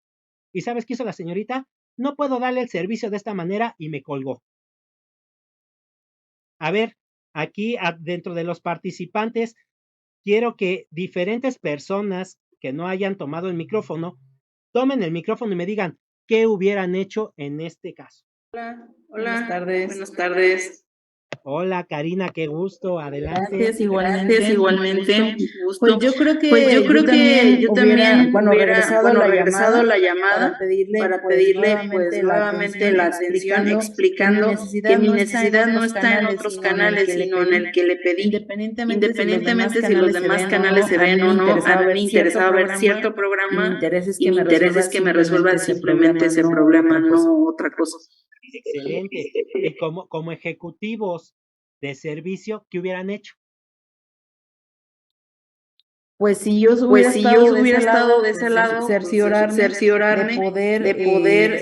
Speaker 1: ¿Y sabes qué hizo la señorita? No puedo darle el servicio de esta manera y me colgó. A ver, aquí dentro de los participantes, quiero que diferentes personas que no hayan tomado el micrófono, tomen el micrófono y me digan qué hubieran hecho en este caso.
Speaker 5: Hola,
Speaker 2: buenas tardes.
Speaker 1: Hola, Karina, qué gusto, adelante.
Speaker 5: Gracias, igualmente.
Speaker 2: Gusto.
Speaker 5: Pues yo creo que yo también hubiera regresado la llamada
Speaker 2: para pedirle pues nuevamente la atención explicando que mi necesidad no está en otros canales, sino en el que le pedí. Independientemente si los demás canales se ven o no, a mí me interesaba ver cierto programa y mi interés es que me resuelva simplemente ese problema, no otra cosa.
Speaker 1: Excelente. Y como ejecutivos de servicio, ¿qué hubieran hecho?
Speaker 5: Pues si yo hubiera estado de ese lado, cerciorarme de poder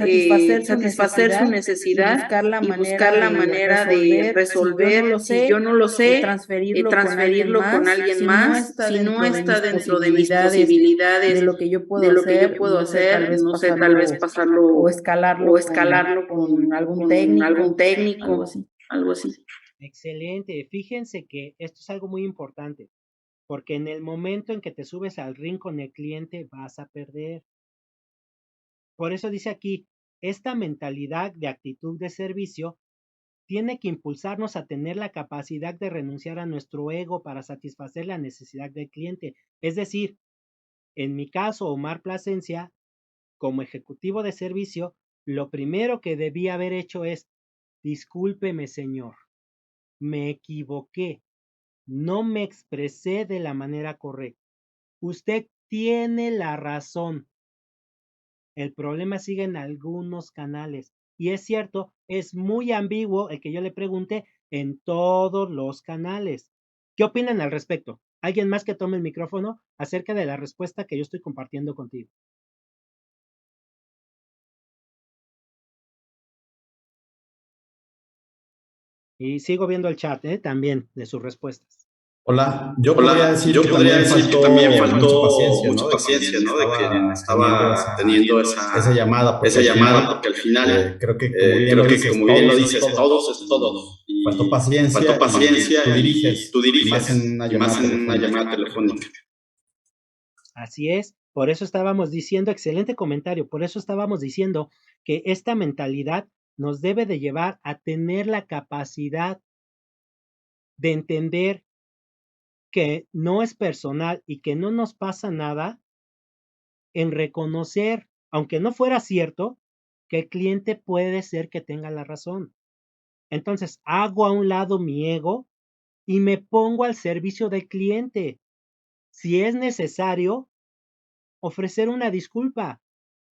Speaker 5: satisfacer su necesidad y buscar la manera de resolver, si yo no lo sé, transferirlo con alguien más, si no está dentro de mis posibilidades, de lo que yo puedo
Speaker 2: hacer, no sé, tal vez pasarlo
Speaker 5: o escalarlo
Speaker 2: con
Speaker 5: algún
Speaker 2: técnico, algo así.
Speaker 1: Excelente. Fíjense que esto es algo muy importante. Porque en el momento en que te subes al ring con el cliente vas a perder. Por eso dice aquí, esta mentalidad de actitud de servicio tiene que impulsarnos a tener la capacidad de renunciar a nuestro ego para satisfacer la necesidad del cliente. Es decir, en mi caso, Omar Plasencia, como ejecutivo de servicio, lo primero que debía haber hecho es, discúlpeme, señor, me equivoqué. No me expresé de la manera correcta. Usted tiene la razón. El problema sigue en algunos canales. Y es cierto, es muy ambiguo el que yo le pregunte en todos los canales. ¿Qué opinan al respecto? ¿Alguien más que tome el micrófono acerca de la respuesta que yo estoy compartiendo contigo? Y sigo viendo el chat también de sus respuestas.
Speaker 4: Hola, yo podría decir que también faltó mucha paciencia, ¿no? De quien estaba teniendo esa llamada, porque al final, creo que como bien lo dices, todos es todos. Faltó paciencia y tú diriges, más en una llamada telefónica.
Speaker 1: Así es, por eso estábamos diciendo, excelente comentario, por eso estábamos diciendo que esta mentalidad nos debe de llevar a tener la capacidad de entender que no es personal y que no nos pasa nada en reconocer, aunque no fuera cierto, que el cliente puede ser que tenga la razón. Entonces, hago a un lado mi ego y me pongo al servicio del cliente. Si es necesario, ofrecer una disculpa,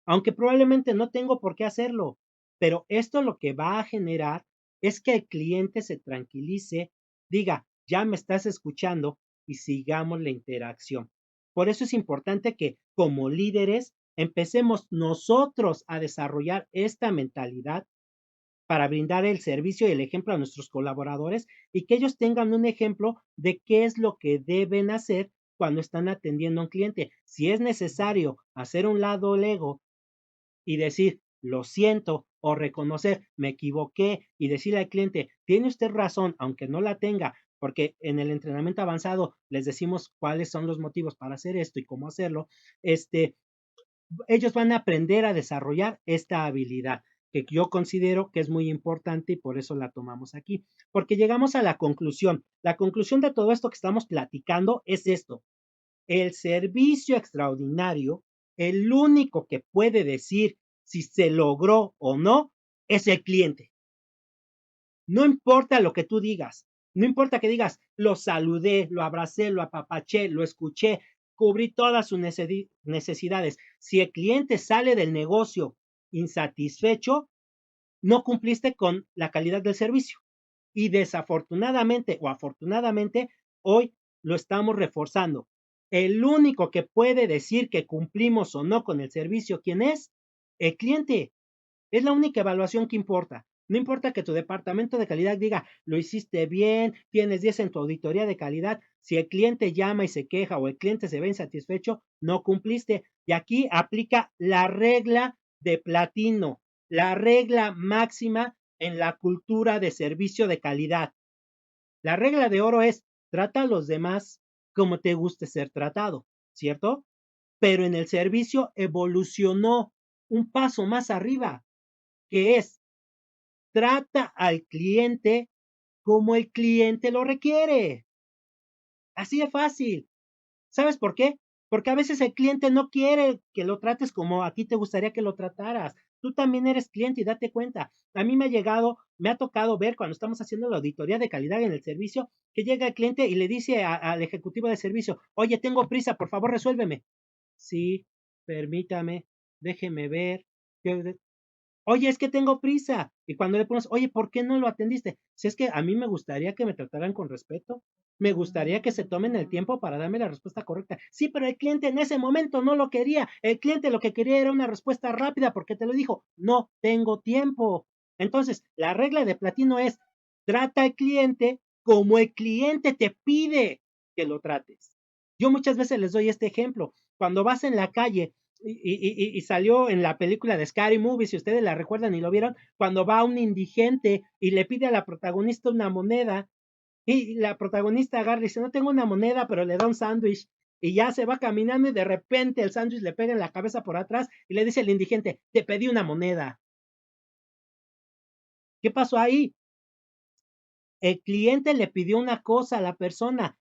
Speaker 1: aunque probablemente no tengo por qué hacerlo, pero esto lo que va a generar es que el cliente se tranquilice, diga, ya me estás escuchando y sigamos la interacción. Por eso es importante que como líderes empecemos nosotros a desarrollar esta mentalidad para brindar el servicio y el ejemplo a nuestros colaboradores y que ellos tengan un ejemplo de qué es lo que deben hacer cuando están atendiendo a un cliente. Si es necesario hacer un lado el ego y decir, lo siento, o reconocer, me equivoqué, y decirle al cliente, tiene usted razón, aunque no la tenga, porque en el entrenamiento avanzado les decimos cuáles son los motivos para hacer esto y cómo hacerlo, ellos van a aprender a desarrollar esta habilidad que yo considero que es muy importante y por eso la tomamos aquí, porque llegamos a la conclusión. La conclusión de todo esto que estamos platicando es esto. El servicio extraordinario, el único que puede decir si se logró o no, es el cliente. No importa lo que tú digas, no importa que digas, lo saludé, lo abracé, lo apapaché, lo escuché, cubrí todas sus necesidades. Si el cliente sale del negocio insatisfecho, no cumpliste con la calidad del servicio. Y desafortunadamente o afortunadamente, hoy lo estamos reforzando. El único que puede decir que cumplimos o no con el servicio, ¿quién es? El cliente. Es la única evaluación que importa. No importa que tu departamento de calidad diga, lo hiciste bien, tienes 10 en tu auditoría de calidad. Si el cliente llama y se queja o el cliente se ve insatisfecho, no cumpliste. Y aquí aplica la regla de platino, la regla máxima en la cultura de servicio de calidad. La regla de oro es, trata a los demás como te guste ser tratado, ¿cierto? Pero en el servicio evolucionó un paso más arriba, que es, trata al cliente como el cliente lo requiere. Así de fácil. ¿Sabes por qué? Porque a veces el cliente no quiere que lo trates como a ti te gustaría que lo trataras. Tú también eres cliente y date cuenta. A mí me ha tocado ver cuando estamos haciendo la auditoría de calidad en el servicio, que llega el cliente y le dice al ejecutivo de servicio, oye, tengo prisa, por favor, resuélveme. Sí, permítame, déjeme ver. Oye, es que tengo prisa. Y cuando le pones, oye, ¿por qué no lo atendiste? Si es que a mí me gustaría que me trataran con respeto, me gustaría que se tomen el tiempo para darme la respuesta correcta. Sí, pero el cliente en ese momento no lo quería. El cliente lo que quería era una respuesta rápida porque te lo dijo, no tengo tiempo. Entonces, la regla de platino es, trata al cliente como el cliente te pide que lo trates. Yo muchas veces les doy este ejemplo. Cuando vas en la calle y salió en la película de Scary Movie, si ustedes la recuerdan y lo vieron, cuando va un indigente y le pide a la protagonista una moneda, y la protagonista agarra y dice, no tengo una moneda, pero le da un sándwich, y ya se va caminando y de repente el sándwich le pega en la cabeza por atrás y le dice al indigente, te pedí una moneda. ¿Qué pasó ahí? El cliente le pidió una cosa a la persona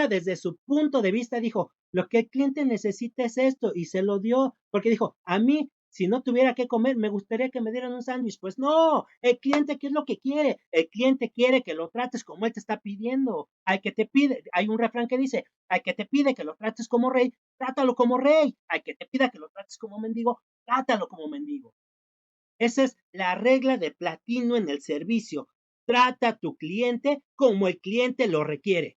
Speaker 1: desde su punto de vista dijo, lo que el cliente necesita es esto, y se lo dio, porque dijo, a mí, si no tuviera que comer, me gustaría que me dieran un sándwich. Pues no, el cliente, ¿qué es lo que quiere? El cliente quiere que lo trates como él te está pidiendo. Al que te pide, hay un refrán que dice, al que te pide que lo trates como rey, trátalo como rey. Al que te pida que lo trates como mendigo, trátalo como mendigo. Esa es la regla de platino en el servicio. Trata a tu cliente como el cliente lo requiere.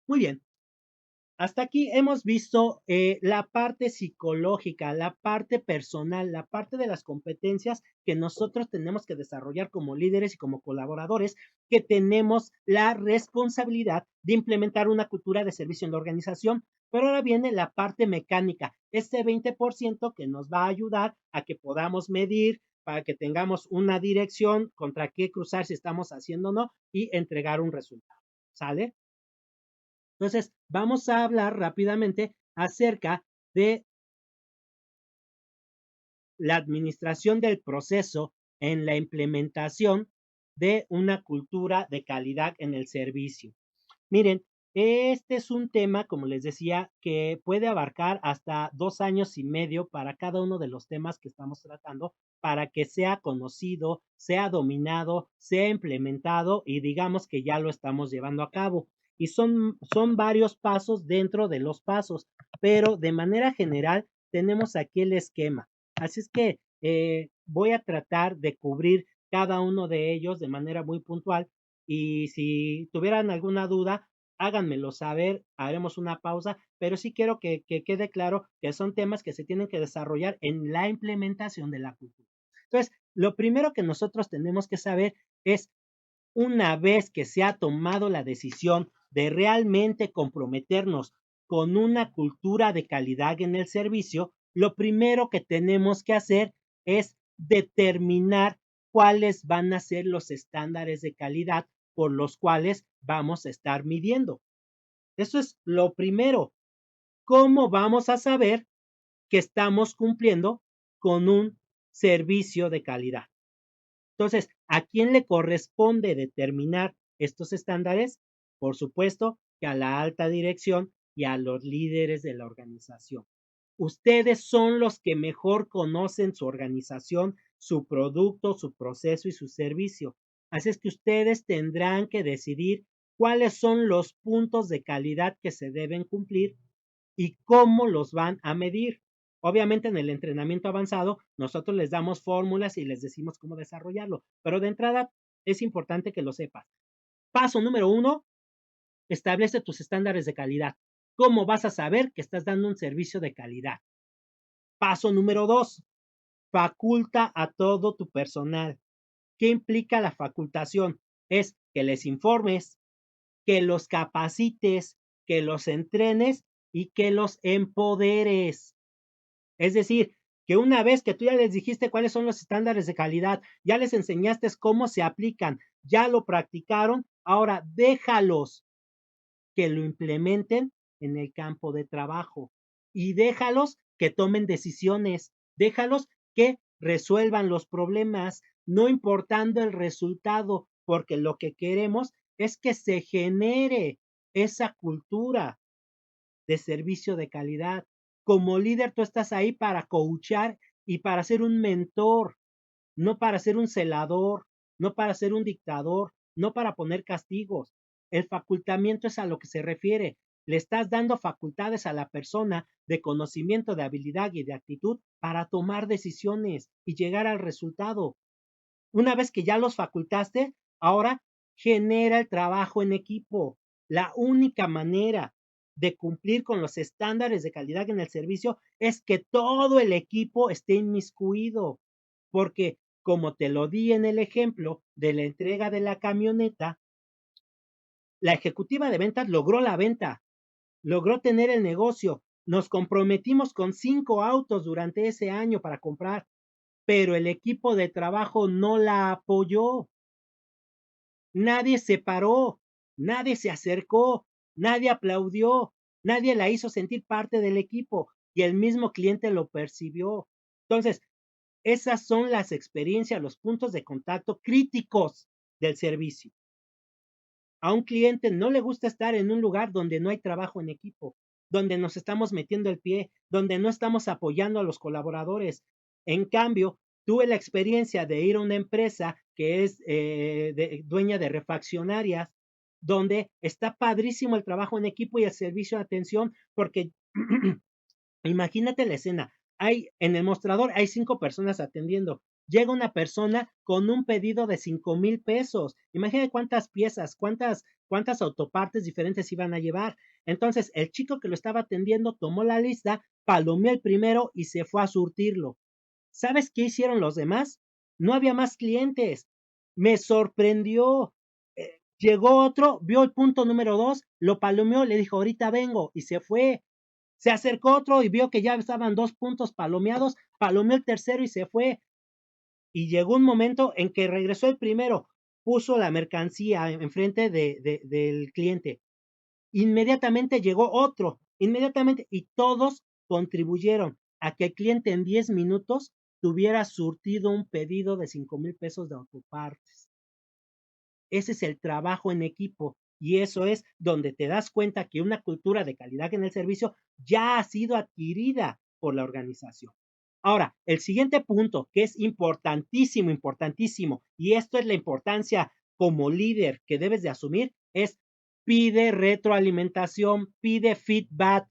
Speaker 1: Muy bien. Hasta aquí hemos visto la parte psicológica, la parte personal, la parte de las competencias que nosotros tenemos que desarrollar como líderes y como colaboradores, que tenemos la responsabilidad de implementar una cultura de servicio en la organización. Pero ahora viene la parte mecánica, este 20% que nos va a ayudar a que podamos medir, para que tengamos una dirección contra qué cruzar si estamos haciendo o no y entregar un resultado. ¿Sale? Entonces, vamos a hablar rápidamente acerca de la administración del proceso en la implementación de una cultura de calidad en el servicio. Miren, este es un tema, como les decía, que puede abarcar hasta 2 años y medio para cada uno de los temas que estamos tratando, para que sea conocido, sea dominado, sea implementado y digamos que ya lo estamos llevando a cabo. Y son varios pasos dentro de los pasos, pero de manera general tenemos aquí el esquema. Así es que voy a tratar de cubrir cada uno de ellos de manera muy puntual y si tuvieran alguna duda, háganmelo saber, haremos una pausa, pero sí quiero que quede claro que son temas que se tienen que desarrollar en la implementación de la cultura. Entonces, lo primero que nosotros tenemos que saber es, una vez que se ha tomado la decisión de realmente comprometernos con una cultura de calidad en el servicio, lo primero que tenemos que hacer es determinar cuáles van a ser los estándares de calidad por los cuales vamos a estar midiendo. Eso es lo primero. ¿Cómo vamos a saber que estamos cumpliendo con un servicio de calidad? Entonces, ¿a quién le corresponde determinar estos estándares? Por supuesto que a la alta dirección y a los líderes de la organización. Ustedes son los que mejor conocen su organización, su producto, su proceso y su servicio. Así es que ustedes tendrán que decidir cuáles son los puntos de calidad que se deben cumplir y cómo los van a medir. Obviamente en el entrenamiento avanzado nosotros les damos fórmulas y les decimos cómo desarrollarlo, pero de entrada es importante que lo sepas. Paso número 1, establece tus estándares de calidad. ¿Cómo vas a saber que estás dando un servicio de calidad? Paso número 2, faculta a todo tu personal. ¿Qué implica la facultación? Es que les informes, que los capacites, que los entrenes y que los empoderes. Es decir, que una vez que tú ya les dijiste cuáles son los estándares de calidad, ya les enseñaste cómo se aplican, ya lo practicaron, ahora déjalos que lo implementen en el campo de trabajo y déjalos que tomen decisiones, déjalos que resuelvan los problemas, no importando el resultado, porque lo que queremos es que se genere esa cultura de servicio de calidad. Como líder, tú estás ahí para coachar y para ser un mentor, no para ser un celador, no para ser un dictador, no para poner castigos. El facultamiento es a lo que se refiere. Le estás dando facultades a la persona de conocimiento, de habilidad y de actitud para tomar decisiones y llegar al resultado. Una vez que ya los facultaste, ahora genera el trabajo en equipo. La única manera de cumplir con los estándares de calidad en el servicio es que todo el equipo esté inmiscuido, porque como te lo di en el ejemplo de la entrega de la camioneta, la ejecutiva de ventas logró la venta, logró tener el negocio, nos comprometimos con 5 autos durante ese año para comprar, pero el equipo de trabajo no la apoyó. Nadie se paró, nadie se acercó, nadie aplaudió, nadie la hizo sentir parte del equipo y el mismo cliente lo percibió. Entonces, esas son las experiencias, los puntos de contacto críticos del servicio. A un cliente no le gusta estar en un lugar donde no hay trabajo en equipo, donde nos estamos metiendo el pie, donde no estamos apoyando a los colaboradores. En cambio, tuve la experiencia de ir a una empresa que es dueña de refaccionarias, donde está padrísimo el trabajo en equipo y el servicio de atención, porque imagínate la escena. En el mostrador hay 5 personas atendiendo. Llega una persona con un pedido de 5,000 pesos. Imagínate cuántas piezas, cuántas autopartes diferentes iban a llevar. Entonces, el chico que lo estaba atendiendo tomó la lista, palomeó el primero y se fue a surtirlo. ¿Sabes qué hicieron los demás? No había más clientes. Me sorprendió. Llegó otro, vio el punto número 2, lo palomeó, le dijo, ahorita vengo, y se fue. Se acercó otro y vio que ya estaban 2 puntos palomeados, palomeó el tercero y se fue. Y llegó un momento en que regresó el primero, puso la mercancía enfrente del cliente. Inmediatamente llegó otro, inmediatamente, y todos contribuyeron a que el cliente en 10 minutos tuviera surtido un pedido de 5,000 pesos de autopartes. Ese es el trabajo en equipo. Y eso es donde te das cuenta que una cultura de calidad en el servicio ya ha sido adquirida por la organización. Ahora, el siguiente punto, que es importantísimo, importantísimo, y esto es la importancia como líder que debes de asumir, es pide retroalimentación, pide feedback,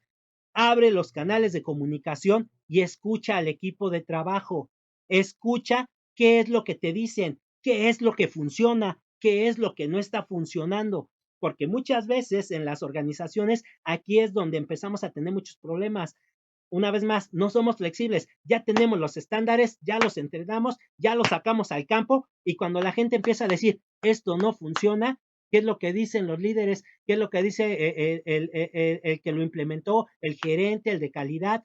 Speaker 1: abre los canales de comunicación y escucha al equipo de trabajo. Escucha qué es lo que te dicen, qué es lo que funciona, qué es lo que no está funcionando, porque muchas veces en las organizaciones aquí es donde empezamos a tener muchos problemas. Una vez más, no somos flexibles, ya tenemos los estándares, ya los entrenamos, ya los sacamos al campo y cuando la gente empieza a decir esto no funciona, ¿qué es lo que dicen los líderes? ¿Qué es lo que dice el que lo implementó, el gerente, el de calidad?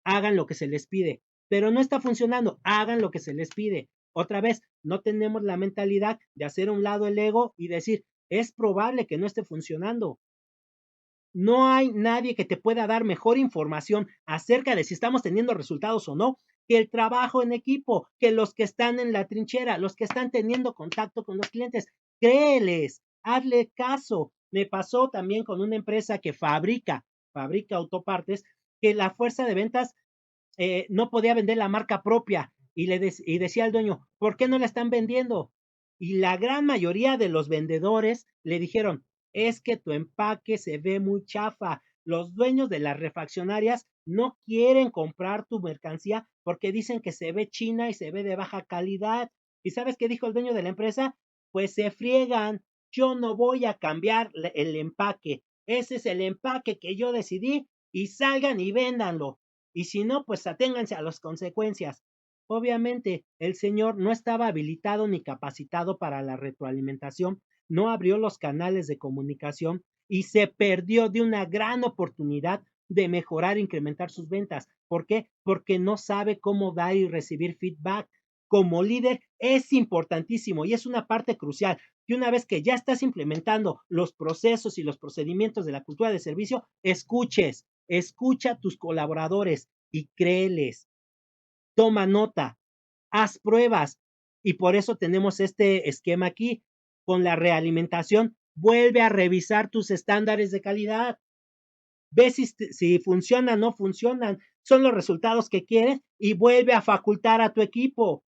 Speaker 1: Hagan lo que se les pide, pero no está funcionando, hagan lo que se les pide. Otra vez, no tenemos la mentalidad de hacer a un lado el ego y decir, es probable que no esté funcionando. No hay nadie que te pueda dar mejor información acerca de si estamos teniendo resultados o no que el trabajo en equipo, que los que están en la trinchera, los que están teniendo contacto con los clientes. Créeles, hazle caso. Me pasó también con una empresa que fabrica autopartes, que la fuerza de ventas no podía vender la marca propia y decía al dueño, ¿por qué no la están vendiendo? Y la gran mayoría de los vendedores le dijeron, es que tu empaque se ve muy chafa. Los dueños de las refaccionarias no quieren comprar tu mercancía porque dicen que se ve china y se ve de baja calidad. ¿Y sabes qué dijo el dueño de la empresa? Pues se friegan, yo no voy a cambiar el empaque, ese es el empaque que yo decidí y salgan y véndanlo. Y si no, pues aténganse a las consecuencias. Obviamente, el señor no estaba habilitado ni capacitado para la retroalimentación, no abrió los canales de comunicación y se perdió de una gran oportunidad de mejorar e incrementar sus ventas. ¿Por qué? Porque no sabe cómo dar y recibir feedback. Como líder es importantísimo y es una parte crucial. Y una vez que ya estás implementando los procesos y los procedimientos de la cultura de servicio, escucha a tus colaboradores y créeles. Toma nota, haz pruebas. Y por eso tenemos este esquema aquí. Con la realimentación, vuelve a revisar tus estándares de calidad. Ve si funcionan o no funcionan, son los resultados que quieres y vuelve a facultar a tu equipo.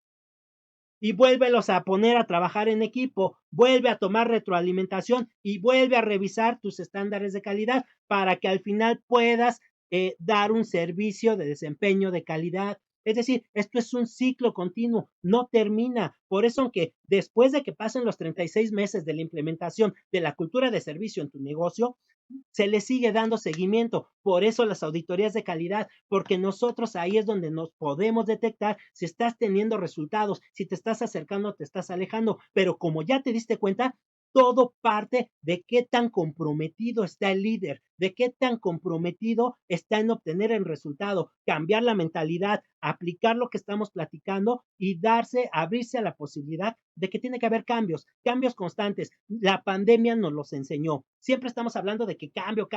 Speaker 1: Y vuélvelos a poner a trabajar en equipo, vuelve a tomar retroalimentación y vuelve a revisar tus estándares de calidad para que al final puedas dar un servicio de desempeño de calidad. Es decir, esto es un ciclo continuo, no termina. Por eso, aunque después de que pasen los 36 meses de la implementación de la cultura de servicio en tu negocio, se le sigue dando seguimiento. Por eso las auditorías de calidad, porque nosotros ahí es donde nos podemos detectar si estás teniendo resultados, si te estás acercando o te estás alejando. Pero como ya te diste cuenta, todo parte de qué tan comprometido está el líder, de qué tan comprometido está en obtener el resultado, cambiar la mentalidad, aplicar lo que estamos platicando y abrirse a la posibilidad de que tiene que haber cambios constantes. La pandemia nos los enseñó. Siempre estamos hablando de que cambio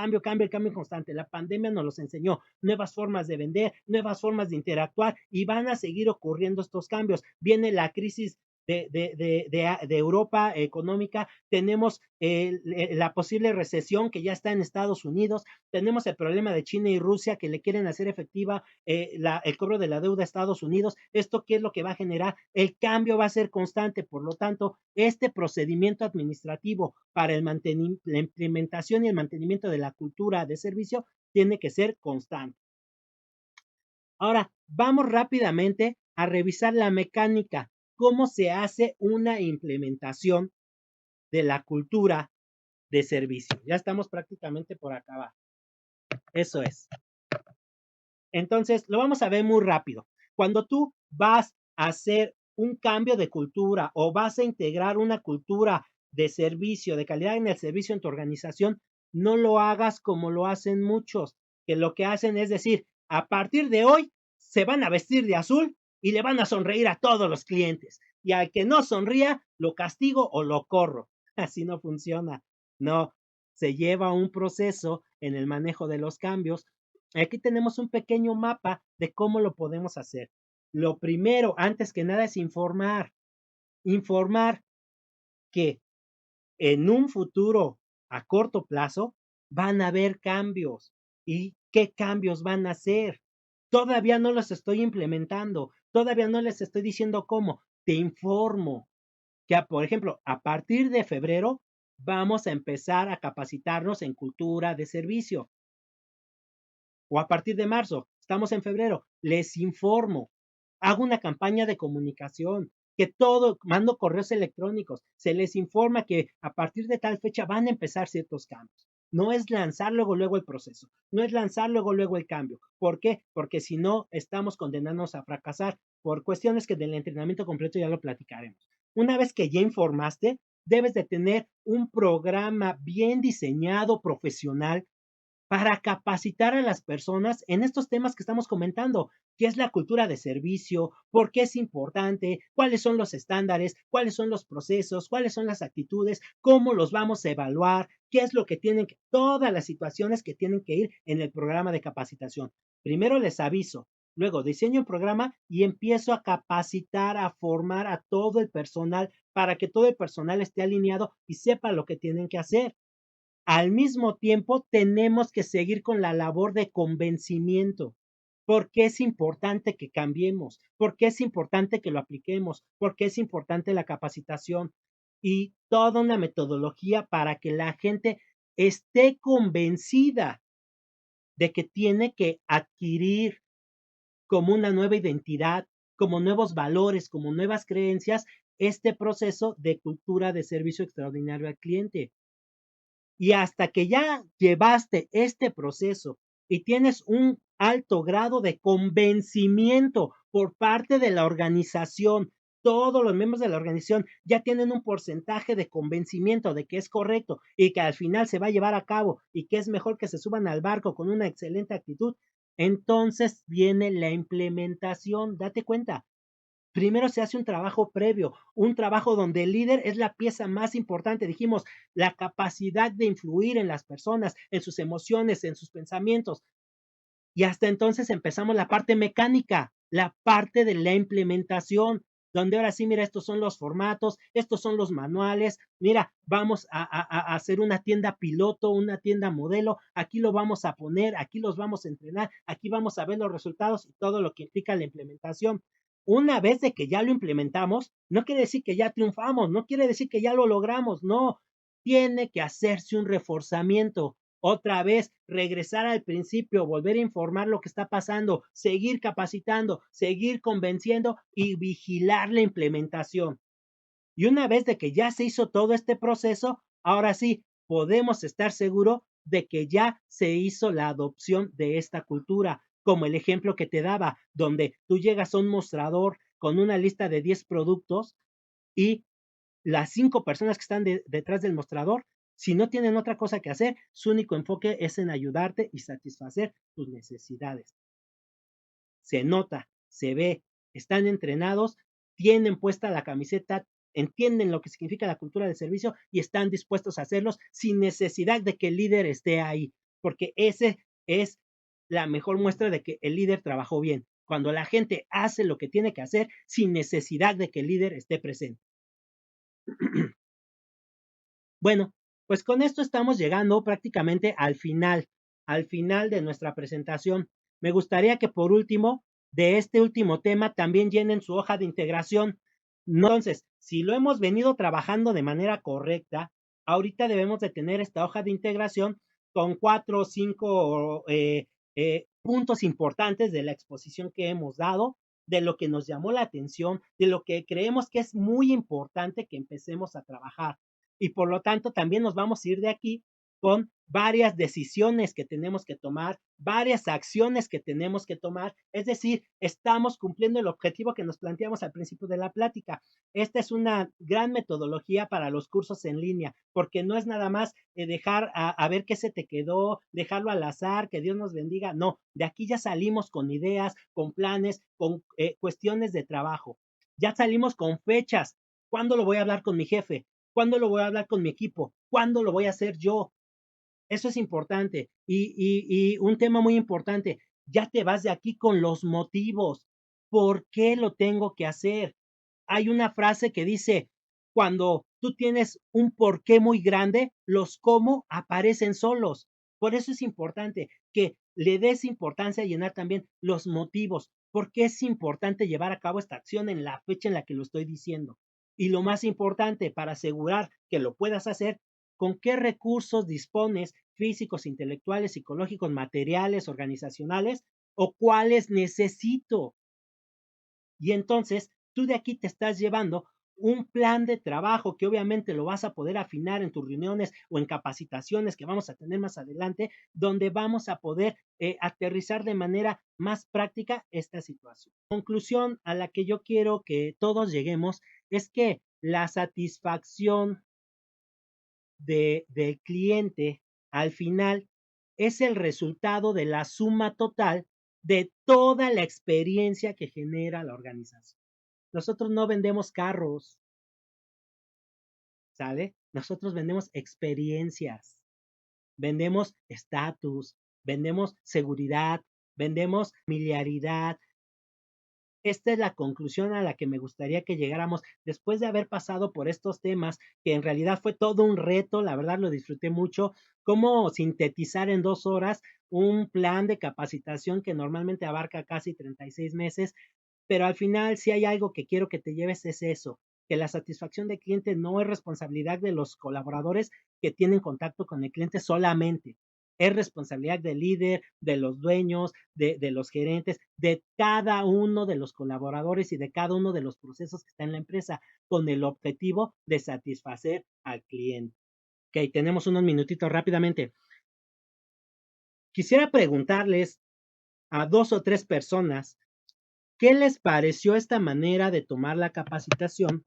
Speaker 1: constante. La pandemia nos los enseñó. Nuevas formas de vender, nuevas formas de interactuar y van a seguir ocurriendo estos cambios. Viene la crisis de Europa económica, tenemos la posible recesión que ya está en Estados Unidos, tenemos el problema de China y Rusia que le quieren hacer efectiva el cobro de la deuda a Estados Unidos. ¿Esto qué es lo que va a generar? El cambio va a ser constante, por lo tanto, este procedimiento administrativo para la implementación y el mantenimiento de la cultura de servicio tiene que ser constante. Ahora, vamos rápidamente a revisar la mecánica. ¿Cómo se hace una implementación de la cultura de servicio? Ya estamos prácticamente por acabar. Eso es. Entonces, lo vamos a ver muy rápido. Cuando tú vas a hacer un cambio de cultura o vas a integrar una cultura de servicio, de calidad en el servicio en tu organización, no lo hagas como lo hacen muchos, que lo que hacen es decir, a partir de hoy se van a vestir de azul y le van a sonreír a todos los clientes. Y al que no sonría, lo castigo o lo corro. Así no funciona. No, se lleva un proceso en el manejo de los cambios. Aquí tenemos un pequeño mapa de cómo lo podemos hacer. Lo primero, antes que nada, es informar que en un futuro a corto plazo van a haber cambios. ¿Y qué cambios van a ser? Todavía no los estoy implementando, todavía no les estoy diciendo cómo. Te informo que, por ejemplo, a partir de febrero vamos a empezar a capacitarnos en cultura de servicio. O a partir de marzo, estamos en febrero, les informo, hago una campaña de comunicación, que mando correos electrónicos, se les informa que a partir de tal fecha van a empezar ciertos cambios. No es lanzar luego el proceso, no es lanzar luego el cambio. ¿Por qué? Porque si no, estamos condenados a fracasar por cuestiones que del entrenamiento completo ya lo platicaremos. Una vez que ya informaste, debes de tener un programa bien diseñado, profesional, para capacitar a las personas en estos temas que estamos comentando, qué es la cultura de servicio, por qué es importante, cuáles son los estándares, cuáles son los procesos, cuáles son las actitudes, cómo los vamos a evaluar, qué es lo que todas las situaciones que tienen que ir en el programa de capacitación. Primero les aviso, luego diseño un programa y empiezo a capacitar, a formar a todo el personal para que todo el personal esté alineado y sepa lo que tienen que hacer. Al mismo tiempo, tenemos que seguir con la labor de convencimiento. ¿Por qué es importante que cambiemos? ¿Por qué es importante que lo apliquemos? ¿Por qué es importante la capacitación? Y toda una metodología para que la gente esté convencida de que tiene que adquirir como una nueva identidad, como nuevos valores, como nuevas creencias, este proceso de cultura de servicio extraordinario al cliente. Y hasta que ya llevaste este proceso y tienes un alto grado de convencimiento por parte de la organización, todos los miembros de la organización ya tienen un porcentaje de convencimiento de que es correcto y que al final se va a llevar a cabo y que es mejor que se suban al barco con una excelente actitud, entonces viene la implementación. Date cuenta, primero se hace un trabajo previo, un trabajo donde el líder es la pieza más importante. Dijimos, la capacidad de influir en las personas, en sus emociones, en sus pensamientos. Y hasta entonces empezamos la parte mecánica, la parte de la implementación, donde ahora sí, mira, estos son los formatos, estos son los manuales, mira, vamos a hacer una tienda piloto, una tienda modelo, aquí lo vamos a poner, aquí los vamos a entrenar, aquí vamos a ver los resultados y todo lo que implica la implementación. Una vez de que ya lo implementamos, no quiere decir que ya triunfamos, no quiere decir que ya lo logramos, no, tiene que hacerse un reforzamiento. Otra vez, regresar al principio, volver a informar lo que está pasando, seguir capacitando, seguir convenciendo y vigilar la implementación. Y una vez de que ya se hizo todo este proceso, ahora sí, podemos estar seguros de que ya se hizo la adopción de esta cultura, como el ejemplo que te daba, donde tú llegas a un mostrador con una lista de 10 productos y las 5 personas que están detrás del mostrador, si no tienen otra cosa que hacer, su único enfoque es en ayudarte y satisfacer tus necesidades. Se nota, se ve, están entrenados, tienen puesta la camiseta, entienden lo que significa la cultura de servicio y están dispuestos a hacerlos sin necesidad de que el líder esté ahí, porque ese es la mejor muestra de que el líder trabajó bien, cuando la gente hace lo que tiene que hacer sin necesidad de que el líder esté presente. Bueno, pues con esto estamos llegando prácticamente al final de nuestra presentación. Me gustaría que por último, de este último tema, también llenen su hoja de integración. Entonces, si lo hemos venido trabajando de manera correcta, ahorita debemos de tener esta hoja de integración con 4 o 5 puntos importantes de la exposición que hemos dado, de lo que nos llamó la atención, de lo que creemos que es muy importante que empecemos a trabajar. Y por lo tanto también nos vamos a ir de aquí con varias decisiones que tenemos que tomar, varias acciones que tenemos que tomar, es decir, estamos cumpliendo el objetivo que nos planteamos al principio de la plática. Esta es una gran metodología para los cursos en línea, porque no es nada más dejar a ver qué se te quedó, dejarlo al azar, que Dios nos bendiga, no, de aquí ya salimos con ideas, con planes, con cuestiones de trabajo, ya salimos con fechas, ¿cuándo lo voy a hablar con mi jefe? ¿Cuándo lo voy a hablar con mi equipo? ¿Cuándo lo voy a hacer yo? Eso es importante. Y un tema muy importante, ya te vas de aquí con los motivos. ¿Por qué lo tengo que hacer? Hay una frase que dice, cuando tú tienes un porqué muy grande, los cómo aparecen solos. Por eso es importante que le des importancia a llenar también los motivos. ¿Por qué es importante llevar a cabo esta acción en la fecha en la que lo estoy diciendo? Y lo más importante, para asegurar que lo puedas hacer, ¿con qué recursos dispones físicos, intelectuales, psicológicos, materiales, organizacionales o cuáles necesito? Y entonces tú de aquí te estás llevando un plan de trabajo que obviamente lo vas a poder afinar en tus reuniones o en capacitaciones que vamos a tener más adelante, donde vamos a poder aterrizar de manera más práctica esta situación. Conclusión a la que yo quiero que todos lleguemos es que la satisfacción del cliente al final es el resultado de la suma total de toda la experiencia que genera la organización. Nosotros no vendemos carros, ¿sale? Nosotros vendemos experiencias, vendemos estatus, vendemos seguridad, vendemos familiaridad. Esta es la conclusión a la que me gustaría que llegáramos después de haber pasado por estos temas, que en realidad fue todo un reto, la verdad lo disfruté mucho, cómo sintetizar en 2 horas un plan de capacitación que normalmente abarca casi 36 meses, pero al final si hay algo que quiero que te lleves es eso, que la satisfacción del cliente no es responsabilidad de los colaboradores que tienen contacto con el cliente solamente, Es responsabilidad del líder, de los dueños, de los gerentes, de cada uno de los colaboradores y de cada uno de los procesos que está en la empresa, con el objetivo de satisfacer al cliente. Ok, tenemos unos minutitos rápidamente. Quisiera preguntarles a 2 o 3 personas qué les pareció esta manera de tomar la capacitación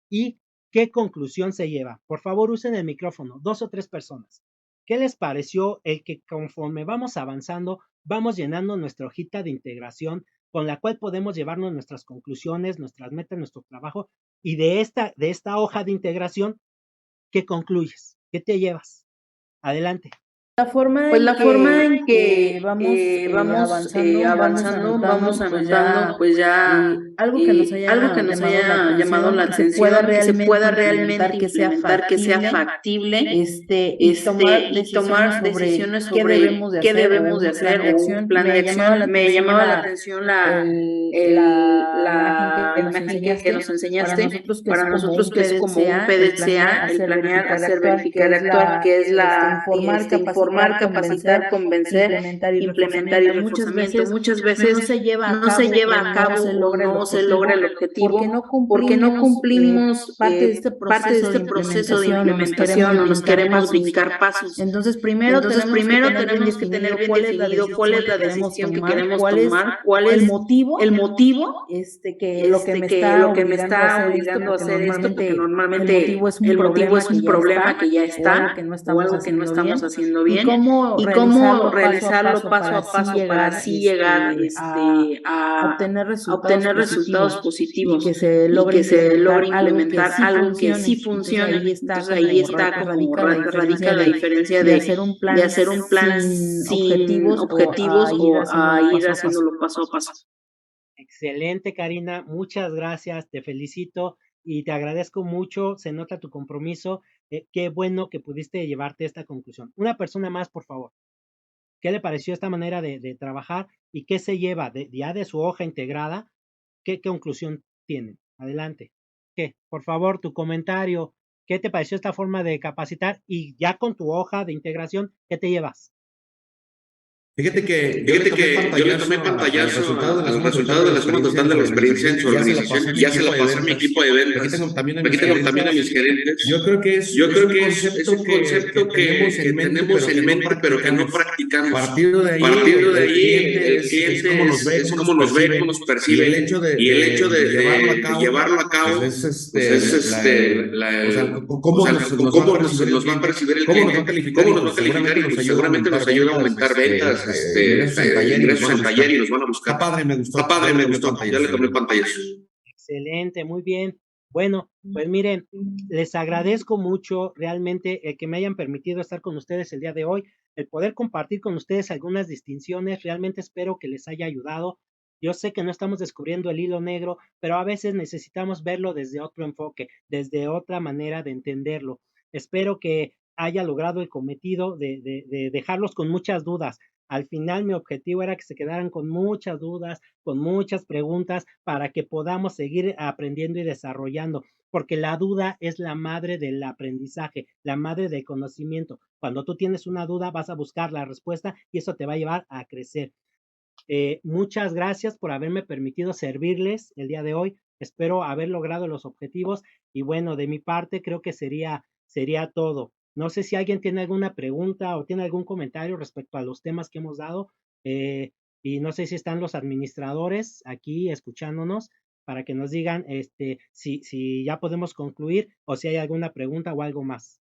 Speaker 1: y qué conclusión se lleva. Por favor, usen el micrófono, 2 o 3 personas. ¿Qué les pareció el que conforme vamos avanzando, vamos llenando nuestra hojita de integración con la cual podemos llevarnos nuestras conclusiones, nuestras metas, nuestro trabajo? Y de esta hoja de integración, ¿qué concluyes? ¿Qué te llevas? Adelante.
Speaker 5: La forma en que vamos avanzando, vamos anotando, pues ya
Speaker 2: algo que nos haya llamado la atención, que se pueda realmente implementar, que sea factible, y tomar decisiones sobre qué debemos de hacer o un plan de acción. Me llamaba la atención la imagen que nos enseñaste. Para nosotros que es como un PDCA, el planear, hacer, verificar, actuar, que es la informar, capacitar, convencer, implementar y reforzamiento. Muchas veces no se lleva a cabo o no se logra el objetivo porque no cumplimos parte de este proceso de implementación o nos queremos brincar pasos.
Speaker 5: Entonces, primero tenemos que tener bien definido cuál es la decisión que queremos tomar, cuál es el motivo que lo que me está obligando a hacer esto, porque normalmente el motivo es un problema que ya está o algo que no estamos haciendo bien, y cómo realizarlo paso a paso para así llegar a obtener resultados positivos y que se logre implementar algo que sí funcione. Entonces ahí está como radica la diferencia de hacer un plan sin objetivos o a ir haciéndolo paso a paso.
Speaker 1: Excelente, Karina, muchas gracias, te felicito y te agradezco mucho, se nota tu compromiso, qué bueno que pudiste llevarte a esta conclusión. Una persona más, por favor. ¿Qué le pareció esta manera de trabajar y qué se lleva ya de su hoja integrada? ¿Qué conclusión tienen? Adelante. ¿Qué? Por favor, tu comentario. ¿Qué te pareció esta forma de capacitar? Y ya con tu hoja de integración, ¿qué te llevas?
Speaker 4: Fíjate que yo le tomé pantallazo al resultado de la suma total de la experiencia en su organización y ya se la pasé a mi equipo de ventas. Aquí tengo también a mis gerentes. Yo creo que es un concepto que tenemos en mente, pero que no practicamos. Partiendo de ahí, el cliente es como nos ve, cómo nos percibe. Y el hecho de llevarlo a cabo, cómo nos va a percibir el cliente, cómo nos va a calificar y seguramente nos ayuda a aumentar ventas. Ingresos en taller y los van a buscar. Está padre, me gustó. Ya le tomé pantallas.
Speaker 1: Excelente, muy bien. Bueno, pues miren, les agradezco mucho realmente el que me hayan permitido estar con ustedes el día de hoy, el poder compartir con ustedes algunas distinciones. Realmente espero que les haya ayudado. Yo sé que no estamos descubriendo el hilo negro, pero a veces necesitamos verlo desde otro enfoque, desde otra manera de entenderlo. Espero que haya logrado el cometido de dejarlos con muchas dudas. Al final mi objetivo era que se quedaran con muchas dudas, con muchas preguntas, para que podamos seguir aprendiendo y desarrollando, porque la duda es la madre del aprendizaje, la madre del conocimiento. Cuando tú tienes una duda, vas a buscar la respuesta y eso te va a llevar a crecer. Muchas gracias por haberme permitido servirles el día de hoy. Espero haber logrado los objetivos y bueno, de mi parte creo que sería todo. No sé si alguien tiene alguna pregunta o tiene algún comentario respecto a los temas que hemos dado, y no sé si están los administradores aquí escuchándonos para que nos digan si ya podemos concluir o si hay alguna pregunta o algo más.